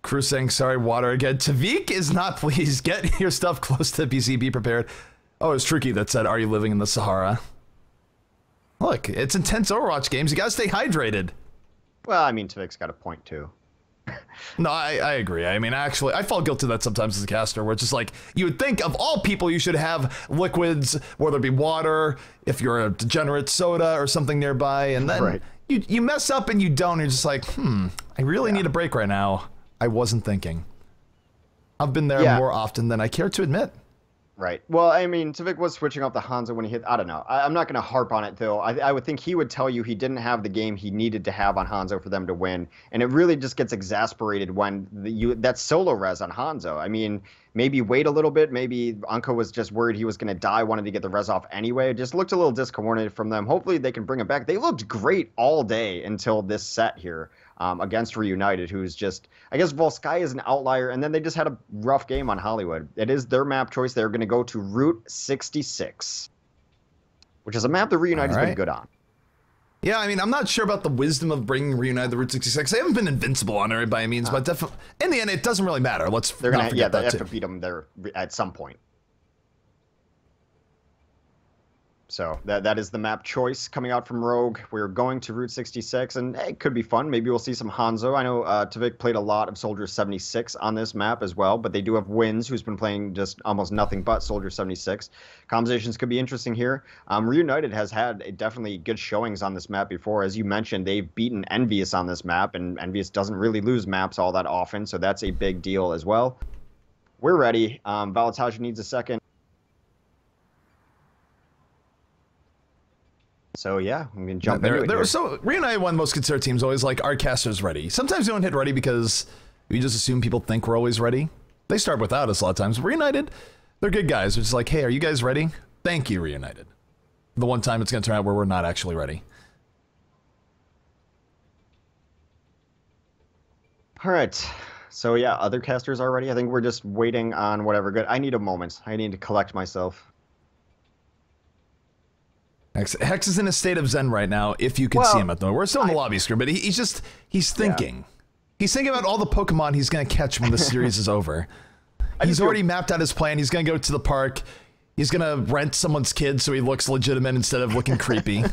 Cruz saying, sorry, water again. Tvik is not pleased. Get your stuff close to BC. Be prepared. Oh, it's Tricky that said, are you living in the Sahara? Look, it's intense Overwatch games. You gotta stay hydrated. Well, I mean, Tvik's got a point, too. No, I agree. I mean, actually, I fall guilty of that sometimes as a caster, where it's just like, you would think of all people you should have liquids, whether it be water, if you're a degenerate, soda or something nearby, and then you mess up and you don't, you're just like, I really need a break right now. I wasn't thinking. I've been there more often than I care to admit. Right. Well, I mean, Tvik was switching up the Hanzo when he hit. I don't know. I'm not going to harp on it, though. I would think he would tell you he didn't have the game he needed to have on Hanzo for them to win. And it really just gets exasperated when that solo res on Hanzo. I mean, maybe wait a little bit. Maybe Unco was just worried he was going to die, wanted to get the res off anyway. It just looked a little discoordinated from them. Hopefully they can bring it back. They looked great all day until this set here. Against Reunited, who's just, I guess Volsky is an outlier, and then they just had a rough game on Hollywood. It is their map choice. They're going to go to Route 66, which is a map that Reunited's been good on. Yeah, I mean, I'm not sure about the wisdom of bringing Reunited the Route 66. They haven't been invincible on it by any means, but definitely, in the end, it doesn't really matter. Let's They're not gonna, forget they that have too. to beat them there at some point. So that is the map choice coming out from Rogue. We're going to Route 66, and hey, it could be fun. Maybe we'll see some Hanzo. I know Tavik played a lot of Soldier 76 on this map as well, but they do have Wins, who's been playing just almost nothing but Soldier 76. Conversations could be interesting here. Reunited has had definitely good showings on this map before. As you mentioned, they've beaten Envious on this map, and Envious doesn't really lose maps all that often, so that's a big deal as well. We're ready. Valataja needs a second. So yeah, I'm gonna jump into it here. So Reunited, one of the most considered teams, always like, our caster's ready. Sometimes we don't hit ready because we just assume people think we're always ready. They start without us a lot of times. Reunited, they're good guys. It's like, hey, are you guys ready? Thank you, Reunited. The one time it's gonna turn out where we're not actually ready. All right. So yeah, other casters are ready. I think we're just waiting on whatever good. I need a moment. I need to collect myself. Hex is in a state of zen right now, if you can see him at the moment. We're still in the lobby screen, but he's thinking. Yeah. He's thinking about all the Pokemon he's going to catch when the series is over. He's already mapped out his plan. He's going to go to the park. He's going to rent someone's kid so he looks legitimate instead of looking creepy.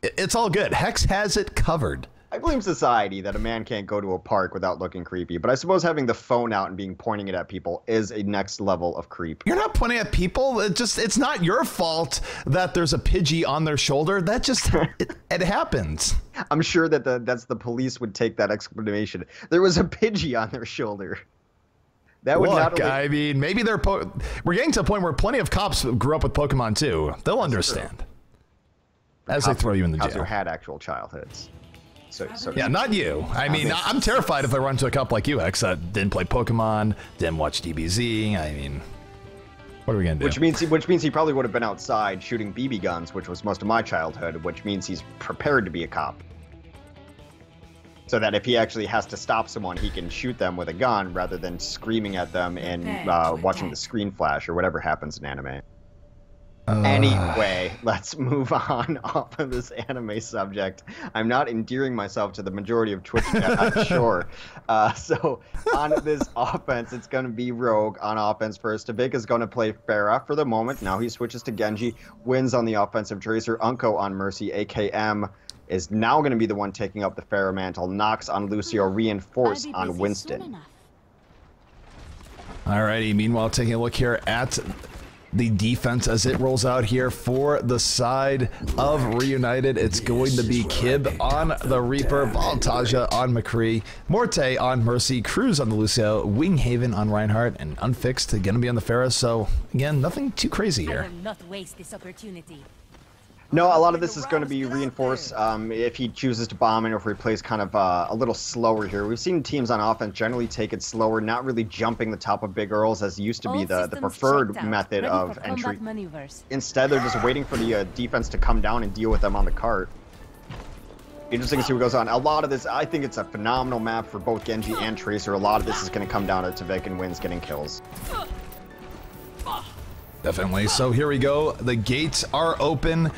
It's all good. Hex has it covered. I blame society that a man can't go to a park without looking creepy, but I suppose having the phone out and pointing it at people is a next level of creep. You're not pointing at people. It's not your fault that there's a Pidgey on their shoulder. That just it happens. I'm sure that the police would take that explanation. There was a Pidgey on their shoulder. That would not only... I mean, maybe we're getting to a point where plenty of cops grew up with Pokemon too. They'll understand. As they throw you in the jail. Cops who had actual childhoods. So yeah, not you. I mean, I'm terrified if I run to a cop like you, X, that didn't play Pokemon, didn't watch DBZ. I mean, what are we gonna do? Which means he probably would have been outside shooting BB guns, which was most of my childhood. Which means he's prepared to be a cop, so that if he actually has to stop someone, he can shoot them with a gun rather than screaming at them and watching the screen flash or whatever happens in anime. Anyway, let's move on off of this anime subject. I'm not endearing myself to the majority of Twitch chat, I'm sure. So on this offense, it's going to be Rogue on offense first. Tavik is going to play Pharah for the moment. Now he switches to Genji, wins on the offensive Tracer. Unko on Mercy. AKM is now going to be the one taking up the Pharah mantle. Nox on Lucio, Reinforce on Winston. Alrighty, meanwhile, taking a look here at the defense as it rolls out here for the side of Reunited. It's going to be Kib on the Reaper, Valataja on McCree, Morte on Mercy, Cruz on the Lucio, Winghaven on Reinhardt, and Unfixed going to be on the Pharah. So again, nothing too crazy here. I will not waste this opportunity. No, a lot of this is going to be Reinforce if he chooses to bomb in or if he plays kind of a little slower here. We've seen teams on offense generally take it slower, not really jumping the top of big Earls as used to be the preferred method of entry. Instead, they're just waiting for the defense to come down and deal with them on the cart. Interesting to see what goes on. A lot of this, I think it's a phenomenal map for both Genji and Tracer. A lot of this is going to come down to Tavik and Wins getting kills. Definitely. So here we go. The gates are open.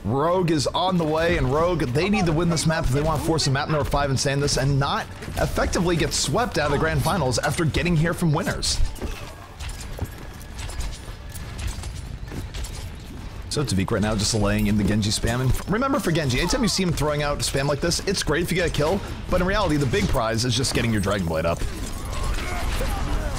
Rogue is on the way, and Rogue, they need to win this map if they want to force a map number 5 and stay in this and not effectively get swept out of the grand finals after getting here from winners. So Tavik right now just laying in the Genji spam. And remember, for Genji, anytime you see him throwing out spam like this, it's great if you get a kill, but in reality, the big prize is just getting your Dragon Blade up.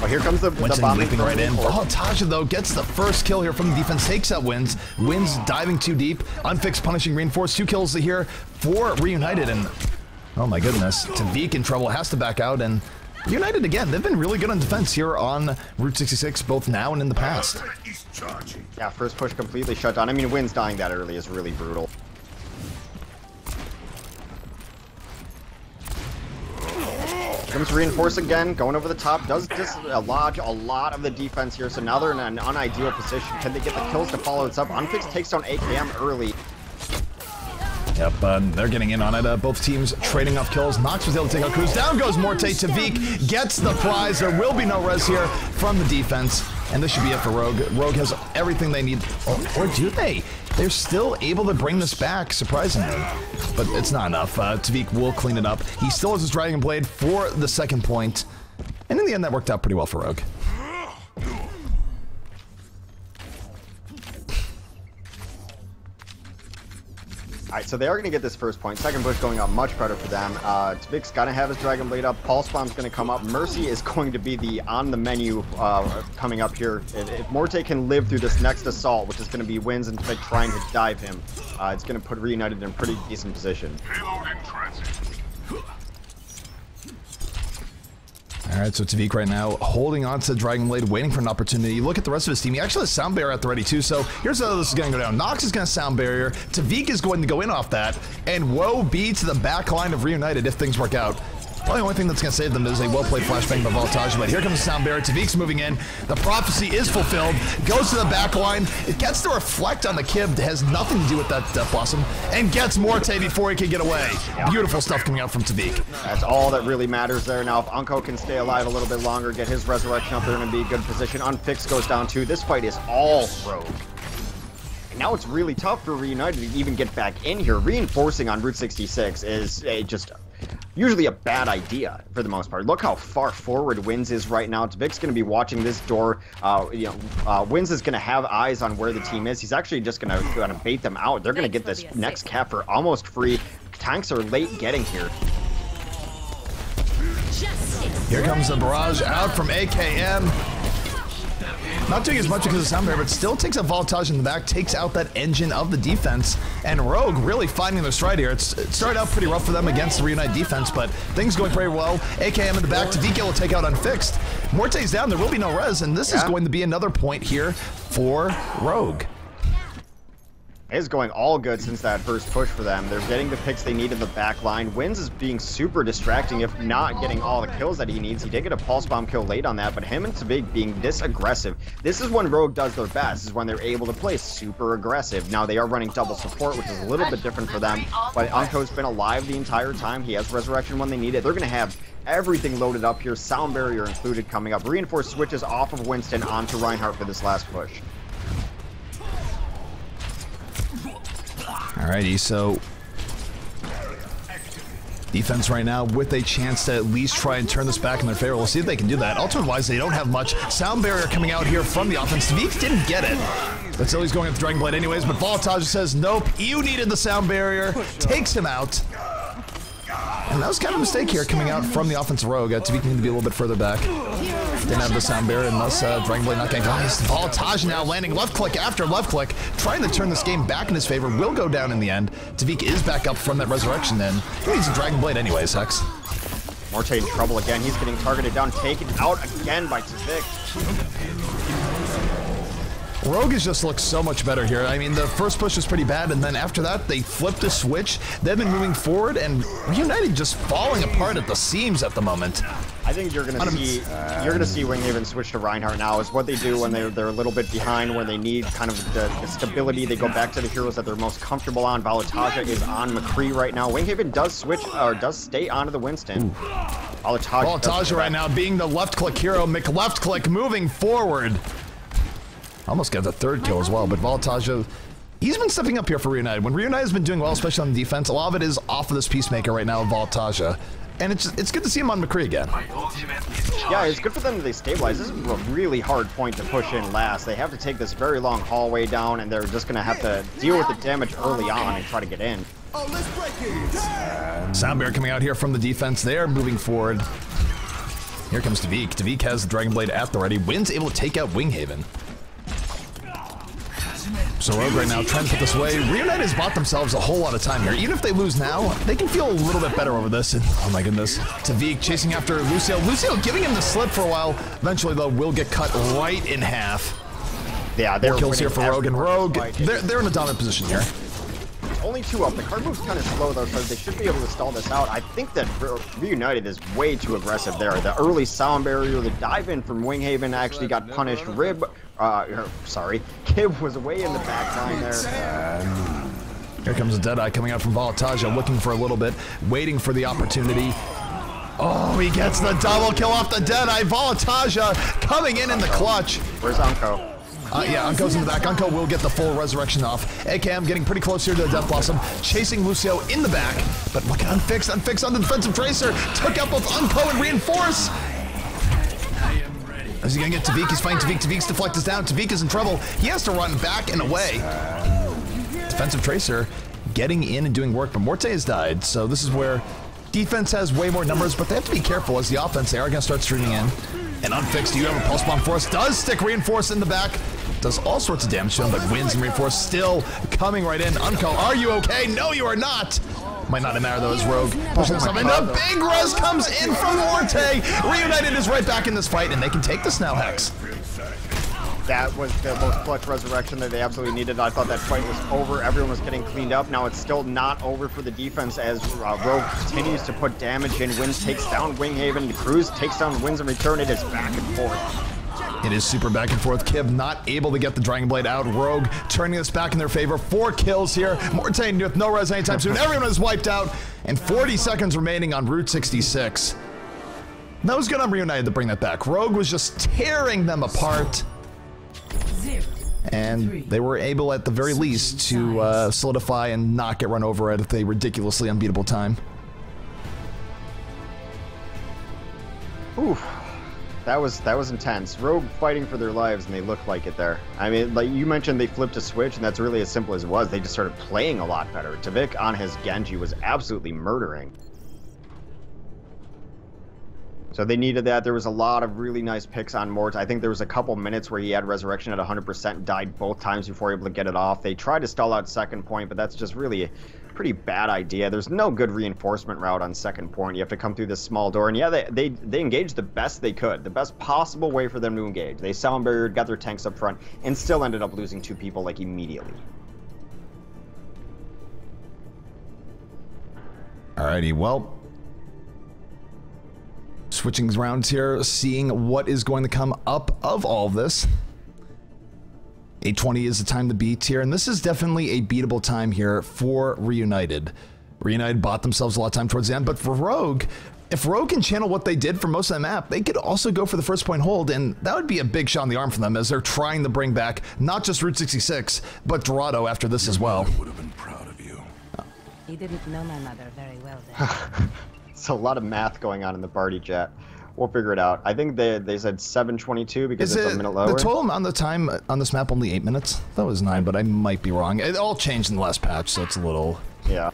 Well, here comes the bombing leaping right in. Valataja, though, gets the first kill here from the defense, takes out Wins. Wins diving too deep. Unfixed punishing Reinforce. 2 kills here for Reunited, and oh my goodness, Tavik in trouble, has to back out, and United again, they've been really good on defense here on Route 66, both now and in the past. Yeah, first push completely shut down. I mean, Wins dying that early is really brutal. Comes Reinforce again, going over the top, does dislodge a lot of the defense here, so now they're in an unideal position. Can they get the kills to follow this up? Unfixed takes down AKM early. Yep, they're getting in on it. Both teams trading off kills. Nox was able to take out Cruz. Down goes Morte. Tavik gets the prize. There will be no res here from the defense. And this should be it for Rogue. Rogue has everything they need. Or do they? They're still able to bring this back, surprisingly. But it's not enough. Tavik will clean it up. He still has his Dragon Blade for the second point. And in the end, that worked out pretty well for Rogue. Alright, so they are going to get this first point. Second push going up much better for them. Tavik's going to have his Dragon Blade up. Pulse Bomb's going to come up. Mercy is going to be the on the menu coming up here. If Morte can live through this next assault, which is going to be Wins and Tavik trying to dive him, it's going to put Reunited in a pretty decent position. Payload in transit. Alright, so Tavik right now holding on to the Dragon Blade, waiting for an opportunity. Look at the rest of his team. He actually has Sound Barrier at the ready too, so here's how this is going to go down. Nox is going to Sound Barrier, Tavik is going to go in off that, and woe be to the back line of Reunited if things work out. Probably the only thing that's going to save them is a well-played flashbang by Voltage, but here comes the Sound Barrier. Tavik's moving in. The prophecy is fulfilled. Goes to the back line. It gets to reflect on the Kib. Has nothing to do with that Death Blossom. And gets Morte before he can get away. Beautiful stuff coming out from Tavik. That's all that really matters there. Now, if Unko can stay alive a little bit longer, get his Resurrection up there in a be good position. Unfixed goes down too. This fight is all Rogue. And now it's really tough for Reunited to even get back in here. Reinforcing on Route 66 is just usually a bad idea for the most part. Look how far forward Wins is right now. Tavik's going to be watching this door. Wins is going to have eyes on where the team is. He's actually just going to bait them out. They're going to get this next cap for almost free. Tanks are late getting here. Here comes the barrage out from AKM. Not doing as much because of Sound Barrier, but still takes a Voltage in the back, takes out that engine of the defense, and Rogue really finding their stride here. It started out pretty rough for them against the Reunite defense, but things going pretty well. AKM in the back, Tavik will take out Unfixed. Morte's down, there will be no res, and this is going to be another point here for Rogue. Is going all good since that first push for them. They're getting the picks they need in the back line. Wins is being super distracting, if not getting all the kills that he needs. He did get a Pulse Bomb kill late on that, but him and Tavik being this aggressive. This is when Rogue does their best, is when they're able to play super aggressive. Now, they are running double support, which is a little bit different for them, but Unko's been alive the entire time. He has Resurrection when they need it. They're going to have everything loaded up here, Sound Barrier included coming up. Reinforced switches off of Winston onto Reinhardt for this last push. Alrighty, so defense right now with a chance to at least try and turn this back in their favor. We'll see if they can do that. Ultimate-wise, they don't have much. Sound Barrier coming out here from the offense. Tavik didn't get it, but still he's going with the Dragon Blade anyways, but Voltage says, nope, you needed the Sound Barrier, takes him out. And that was kind of a mistake here coming out from the offensive Rogue. Tavik needed to be a little bit further back. Didn't have the Sound Barrier, and thus Dragon Blade not getting guys. Voltage now landing left click after left click, trying to turn this game back in his favor. Will go down in the end. Tavik is back up from that Resurrection then. He needs a Dragon Blade anyways, Hex. Morte in trouble again. He's getting targeted down, taken out again by Tavik. Rogue has just looked so much better here. I mean, the first push was pretty bad, and then after that, they flipped the switch. They've been moving forward, and Reunited just falling apart at the seams at the moment. I think you're gonna see Winghaven switch to Reinhardt now. Is what they do when they're a little bit behind, when they need kind of the stability. They go back to the heroes that they're most comfortable on. Voltage is on McCree right now. Winghaven does switch or does stay onto the Winston. Voltage right now being the left click hero. McLeft click moving forward. Almost got the third kill as well, but Voltage, he's been stepping up here for Reunited. When Reunited's been doing well, especially on the defense, a lot of it is off of this Peacemaker right now, Voltage. And it's good to see him on McCree again. Yeah, it's good for them that they stabilize. This is a really hard point to push in last. They have to take this very long hallway down, and they're just going to have to deal with the damage early on and try to get in. Sound Barrier coming out here from the defense. They're moving forward. Here comes Tavik. Tavik has the Dragon Blade at the ready. Win's able to take out Winghaven. So Rogue right now trying to put this away. Reunited has bought themselves a whole lot of time here. Even if they lose now, they can feel a little bit better over this. And, oh my goodness. Tavik chasing after Lucio. Lucio giving him the slip for a while. Eventually, though, will get cut right in half. Yeah, they're kills here for Rogue. And Rogue, they're in a dominant position here. Only 2 up. The card move's kind of slow, though, so they should be able to stall this out. I think that Reunited is way too aggressive there. The early Sound Barrier, the dive in from Winghaven actually got punished. Kib was away in the back line there. Here comes a Deadeye coming out from Voltage, looking for a little bit, waiting for the opportunity. Oh, he gets the double kill off the Deadeye. Volataja coming in the clutch. Where's Unco? Yeah, Unco's in the back. Unco will get the full resurrection off. AKM getting pretty close here to the Death Blossom. Chasing Lucio in the back. But look at Unfixed. Unfixed on the defensive tracer. Took out both Unco and Reinforce. Is he going to get Tavik? He's fighting Tavik. Tavik's deflect is down. Tavik is in trouble. He has to run back and away. Defensive tracer getting in and doing work, but Morte has died. So this is where defense has way more numbers, but they have to be careful as the offense, they are going to start streaming in. And Unfixed, do you have a pulse bomb for us? Does stick Reinforce in the back. Does all sorts of damage to him, but wins and Reinforce still coming right in. Unco, are you okay? No, you are not. Might not matter though, as Rogue pushing this up. And a big res comes in from Morte. Reunited is right back in this fight, and they can take this now, Hex. That was the most clutch resurrection that they absolutely needed. I thought that fight was over. Everyone was getting cleaned up. Now it's still not over for the defense as Rogue continues to put damage in. Wins takes down Winghaven. Cruz takes down Wins in return. It is back and forth. It is super back and forth. Kib not able to get the Dragon Blade out. Rogue turning this back in their favor. 4 kills here. Morte with no res anytime soon. Everyone is wiped out. And 40 seconds remaining on Route 66. That was good on Reunited to bring that back. Rogue was just tearing them apart. And they were able, at the very least, to solidify and not get run over at a ridiculously unbeatable time. Oof. That was intense. Rogue fighting for their lives, and they looked like it there. I mean, like you mentioned, they flipped a switch, and that's really as simple as it was. They just started playing a lot better. Tavik on his Genji was absolutely murdering. So they needed that. There was a lot of really nice picks on Mort. I think there was a couple minutes where he had resurrection at 100%, died both times before able to get it off. They tried to stall out second point, but that's just really a pretty bad idea. There's no good reinforcement route on second point. You have to come through this small door. And yeah, they engaged the best they could, the best possible way for them to engage. They sound barriered, got their tanks up front, and still ended up losing 2 people like immediately. Alrighty, well, switching rounds here, seeing what is going to come up of all of this. 8:20 is the time to beat here, and this is definitely a beatable time here for Reunited. Reunited bought themselves a lot of time towards the end, but for Rogue, if Rogue can channel what they did for most of the map, they could also go for the first point hold, and that would be a big shot in the arm for them as they're trying to bring back not just Route 66, but Dorado after this as well. I would have been proud of you. You didn't know my mother very well then. It's a lot of math going on in the party chat. We'll figure it out. I think they said 7:22 because it's a minute lower. The total amount of time on this map only 8 minutes? That was 9, but I might be wrong. It all changed in the last patch, so it's a little... Yeah.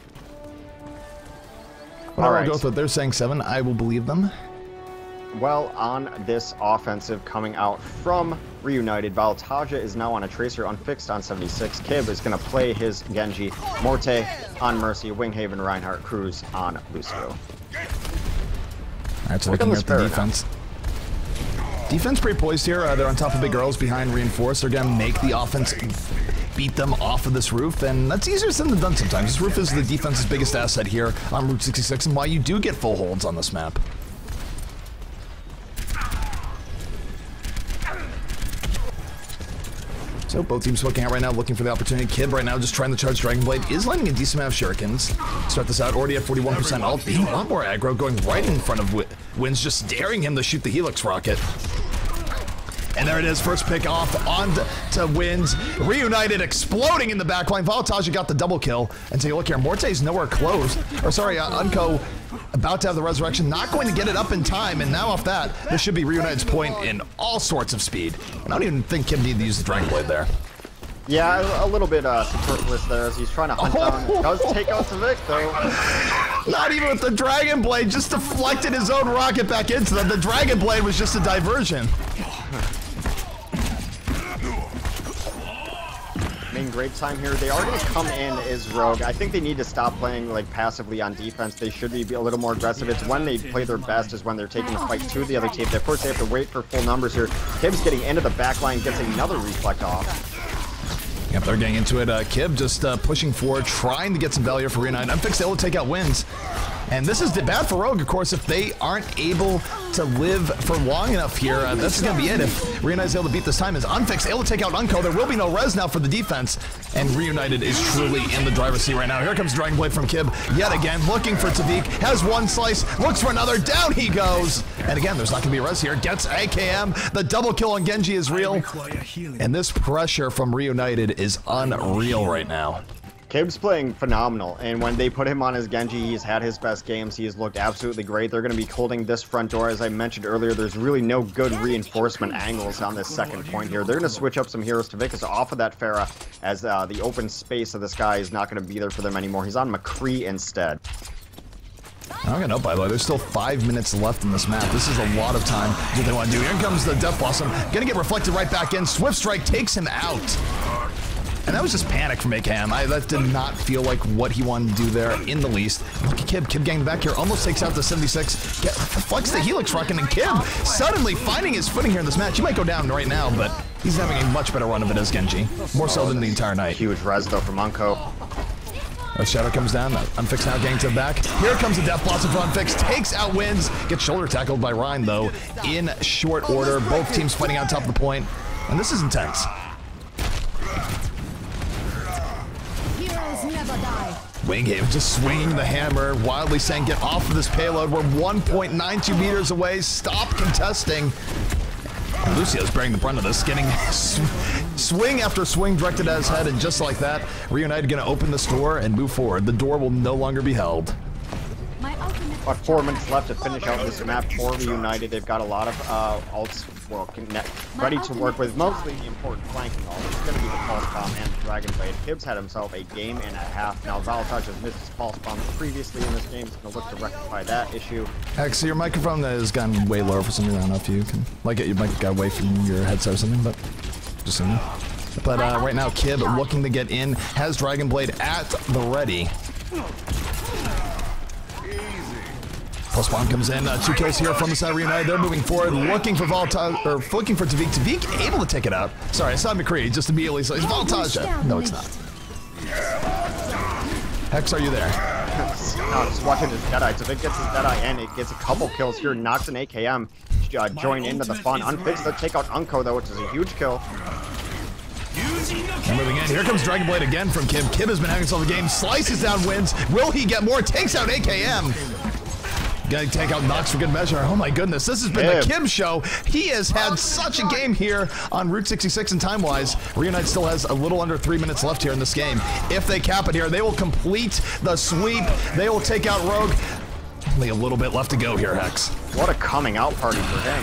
All right. I'll go with what they're saying 7. I will believe them. Well, on this offensive coming out from Reunited, Volataja is now on a Tracer Unfixed on 76. Kib is going to play his Genji. Morte on Mercy. Winghaven, Reinhardt, Cruz on Lucio. Alright, so looking at the defense. Defense pretty poised here. They're on top of big girls behind Reinforce. They're going to make the offense beat them off of this roof, and that's easier said than done sometimes. This roof is the defense's biggest asset here on Route 66 and why you do get full holds on this map. So both teams looking out right now, looking for the opportunity. Kib right now just trying to charge Dragon Blade. Is landing a decent amount of shurikens. Start this out, already at 41% ult. Being a lot more aggro, going right in front of Wins, just daring him to shoot the Helix rocket. And there it is, first pick off on to Wins. Reunited exploding in the backline. Volataja got the double kill. And take a look here, Morte's nowhere close. Or sorry, Unco about to have the resurrection, not going to get it up in time. And now off that, this should be Reunited's point in all sorts of speed. And I don't even think Kim needed to use the Dragon Blade there. Yeah, a little bit superfluous there as he's trying to hunt down. Does take out Tavik though. Not even with the Dragon Blade, just deflected his own rocket back into them. The Dragon Blade was just a diversion. Great time here. They are going to come in as Rogue. I think they need to stop playing like passively on defense. They should be a little more aggressive. It's when they play their best is when they're taking the fight to the other team. Of course, they have to wait for full numbers here. Kib's getting into the back line, gets another reflect off. Yep, they're getting into it. Kib just pushing forward, trying to get some value for Reunited. Unfixed able to take out Wins. And this is bad for Rogue, of course, if they aren't able to live for long enough here. This is going to be it if Reunited's able to beat this time. Is Unfixed able to take out Unco. There will be no res now for the defense, and Reunited is truly in the driver's seat right now. Here comes Dragon Blade from Kib yet again, looking for Tavik. Has one slice, looks for another. Down he goes. And again, there's not going to be a res here. Gets AKM. The double kill on Genji is real. And this pressure from Reunited is unreal right now. Kib's playing phenomenal, and when they put him on his Genji, he's had his best games. He has looked absolutely great. They're going to be holding this front door. As I mentioned earlier, there's really no good reinforcement angles on this second point here. They're going to switch up some heroes. Tavik is off of that Pharah, as the open space of this guy is not going to be there for them anymore. He's on McCree instead. I don't know, by the way, there's still 5 minutes left in this map. This is a lot of time. That's what they want to do. Here comes the Death Blossom. Gonna get reflected right back in. Swift Strike takes him out. And that was just panic from AKM. That did not feel like what he wanted to do there in the least. Look at Kib. Kib getting back here. Almost takes out the 76. Reflects the Helix Rocket, and Kib suddenly finding his footing here in this match. He might go down right now, but he's having a much better run of it as Genji. More so than the entire night. Huge res, though, from Unco. Shadow comes down. Unfixed now getting to the back. Here comes the Death Blossom from Unfixed. Takes out Wins. Gets shoulder tackled by Ryan, though, in short order. Both teams fighting on top of the point. And this is intense. Wingate just swinging the hammer, wildly saying, get off of this payload. We're 1.92 meters away. Stop contesting. And Lucio's bearing the brunt of this, getting swing after swing directed at his head, and just like that, Reunited going to open this door and move forward. The door will no longer be held. About 4 minutes left to finish out this map for Reunited. They've got a lot of ults ready to work with. Mostly the important flanking ult. It's going to be the Pulse Bomb and the Dragon Blade. Kib's had himself a game and a half. Now Valentine has missed his Pulse Bomb previously in this game. He's going to look to rectify that issue. Actually, your microphone has gotten way lower for some reason. I don't know if you can, like, it might get away from your headset or something, but just so you know. But right now, Kib looking to get in, has Dragon Blade at the ready. Pulse Bomb comes in, 2 kills here from the side of Reunited. They're moving forward, looking for looking for Tavik. Tavik able to take it out. Sorry, it's not McCree, just immediately says Voltage. No, it's not. Hex, are you there? Just watching this Deadeye. Tavik gets his Deadeye and it gets a couple kills here, knocks an AKM, join into the fun. Unfixed to take out Unco though, which is a huge kill. And moving in, here comes Dragon Blade again from Kib. Kib has been having himself a game, slices down Wins. Will he get more? Takes out AKM. Gonna take out Nox for good measure. Oh my goodness, this has been the Kib show. He has had such a game here on Route 66 and time-wise. Reunite still has a little under 3 minutes left here in this game. If they cap it here, they will complete the sweep. They will take out Rogue. Only a little bit left to go here, Hex. What a coming out party for him.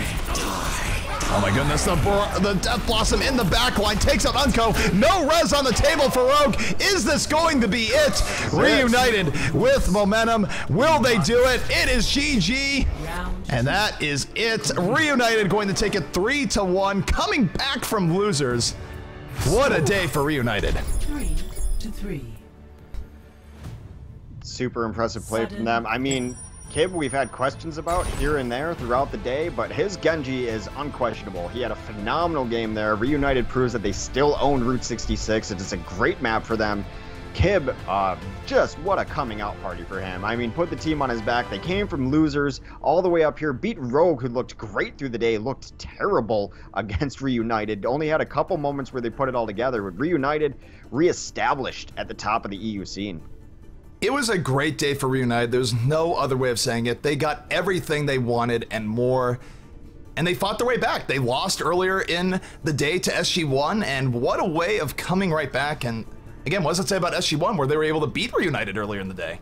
Oh my goodness, the Death Blossom in the back line takes out Unco. No res on the table for Rogue. Is this going to be it? Reunited with momentum. Will they do it? It is GG. And that is it. Reunited going to take it 3-1, coming back from losers. What a day for Reunited. 3-3. Super impressive play from them. I mean, Kib we've had questions about here and there throughout the day, but his Genji is unquestionable. He had a phenomenal game there. Reunited proves that they still own Route 66. It is a great map for them. Kib, just what a coming out party for him. I mean, put the team on his back. They came from losers all the way up here, beat Rogue, who looked great through the day, looked terrible against Reunited. Only had a couple moments where they put it all together, with Reunited reestablished at the top of the EU scene. It was a great day for Reunited. There's no other way of saying it. They got everything they wanted and more, and they fought their way back. They lost earlier in the day to SG1, and what a way of coming right back. And again, what does it say about SG1 where they were able to beat Reunited earlier in the day?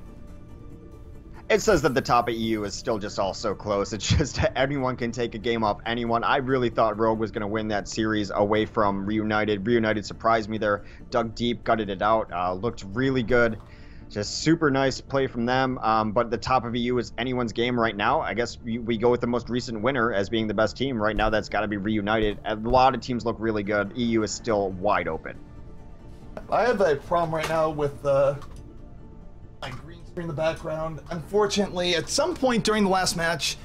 It says that the top of EU is still just all so close. It's just anyone can take a game off anyone. I really thought Rogue was going to win that series away from Reunited. Reunited surprised me there, dug deep, gutted it out, looked really good. Just super nice play from them, but the top of EU is anyone's game right now. I guess we go with the most recent winner as being the best team. Right now, that's got to be Reunited. A lot of teams look really good. EU is still wide open. I have a problem right now with my green screen in the background. Unfortunately, at some point during the last match,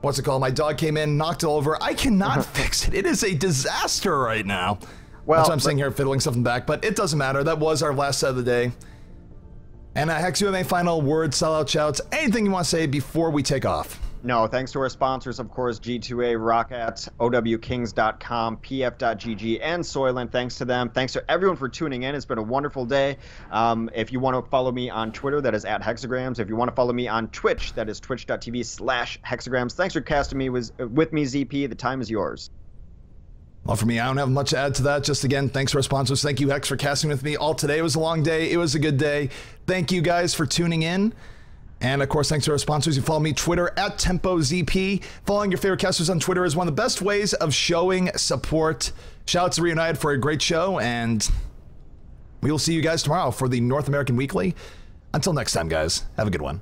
what's it called? My dog came in, knocked it over. I cannot fix it. It is a disaster right now. Well, that's why I'm sitting here fiddling something back, but it doesn't matter. That was our last set of the day. And Hex, you have any final words, sellout shouts, anything you want to say before we take off? No, thanks to our sponsors, of course, G2A, Rockat, OWKings.com, PF.GG, and Soylent. Thanks to them. Thanks to everyone for tuning in. It's been a wonderful day. If you want to follow me on Twitter, that is @Hexagrams. If you want to follow me on Twitch, that is twitch.tv/Hexagrams. Thanks for casting me with me, ZP. The time is yours. Well, for me, I don't have much to add to that. Just again, thanks to our sponsors. Thank you, Hex, for casting with me all today. It was a long day. It was a good day. Thank you guys for tuning in. And of course, thanks to our sponsors. You follow me Twitter @TempoZP. Following your favorite casters on Twitter is one of the best ways of showing support. Shout out to Reunited for a great show, and we will see you guys tomorrow for the North American Weekly. Until next time, guys, have a good one.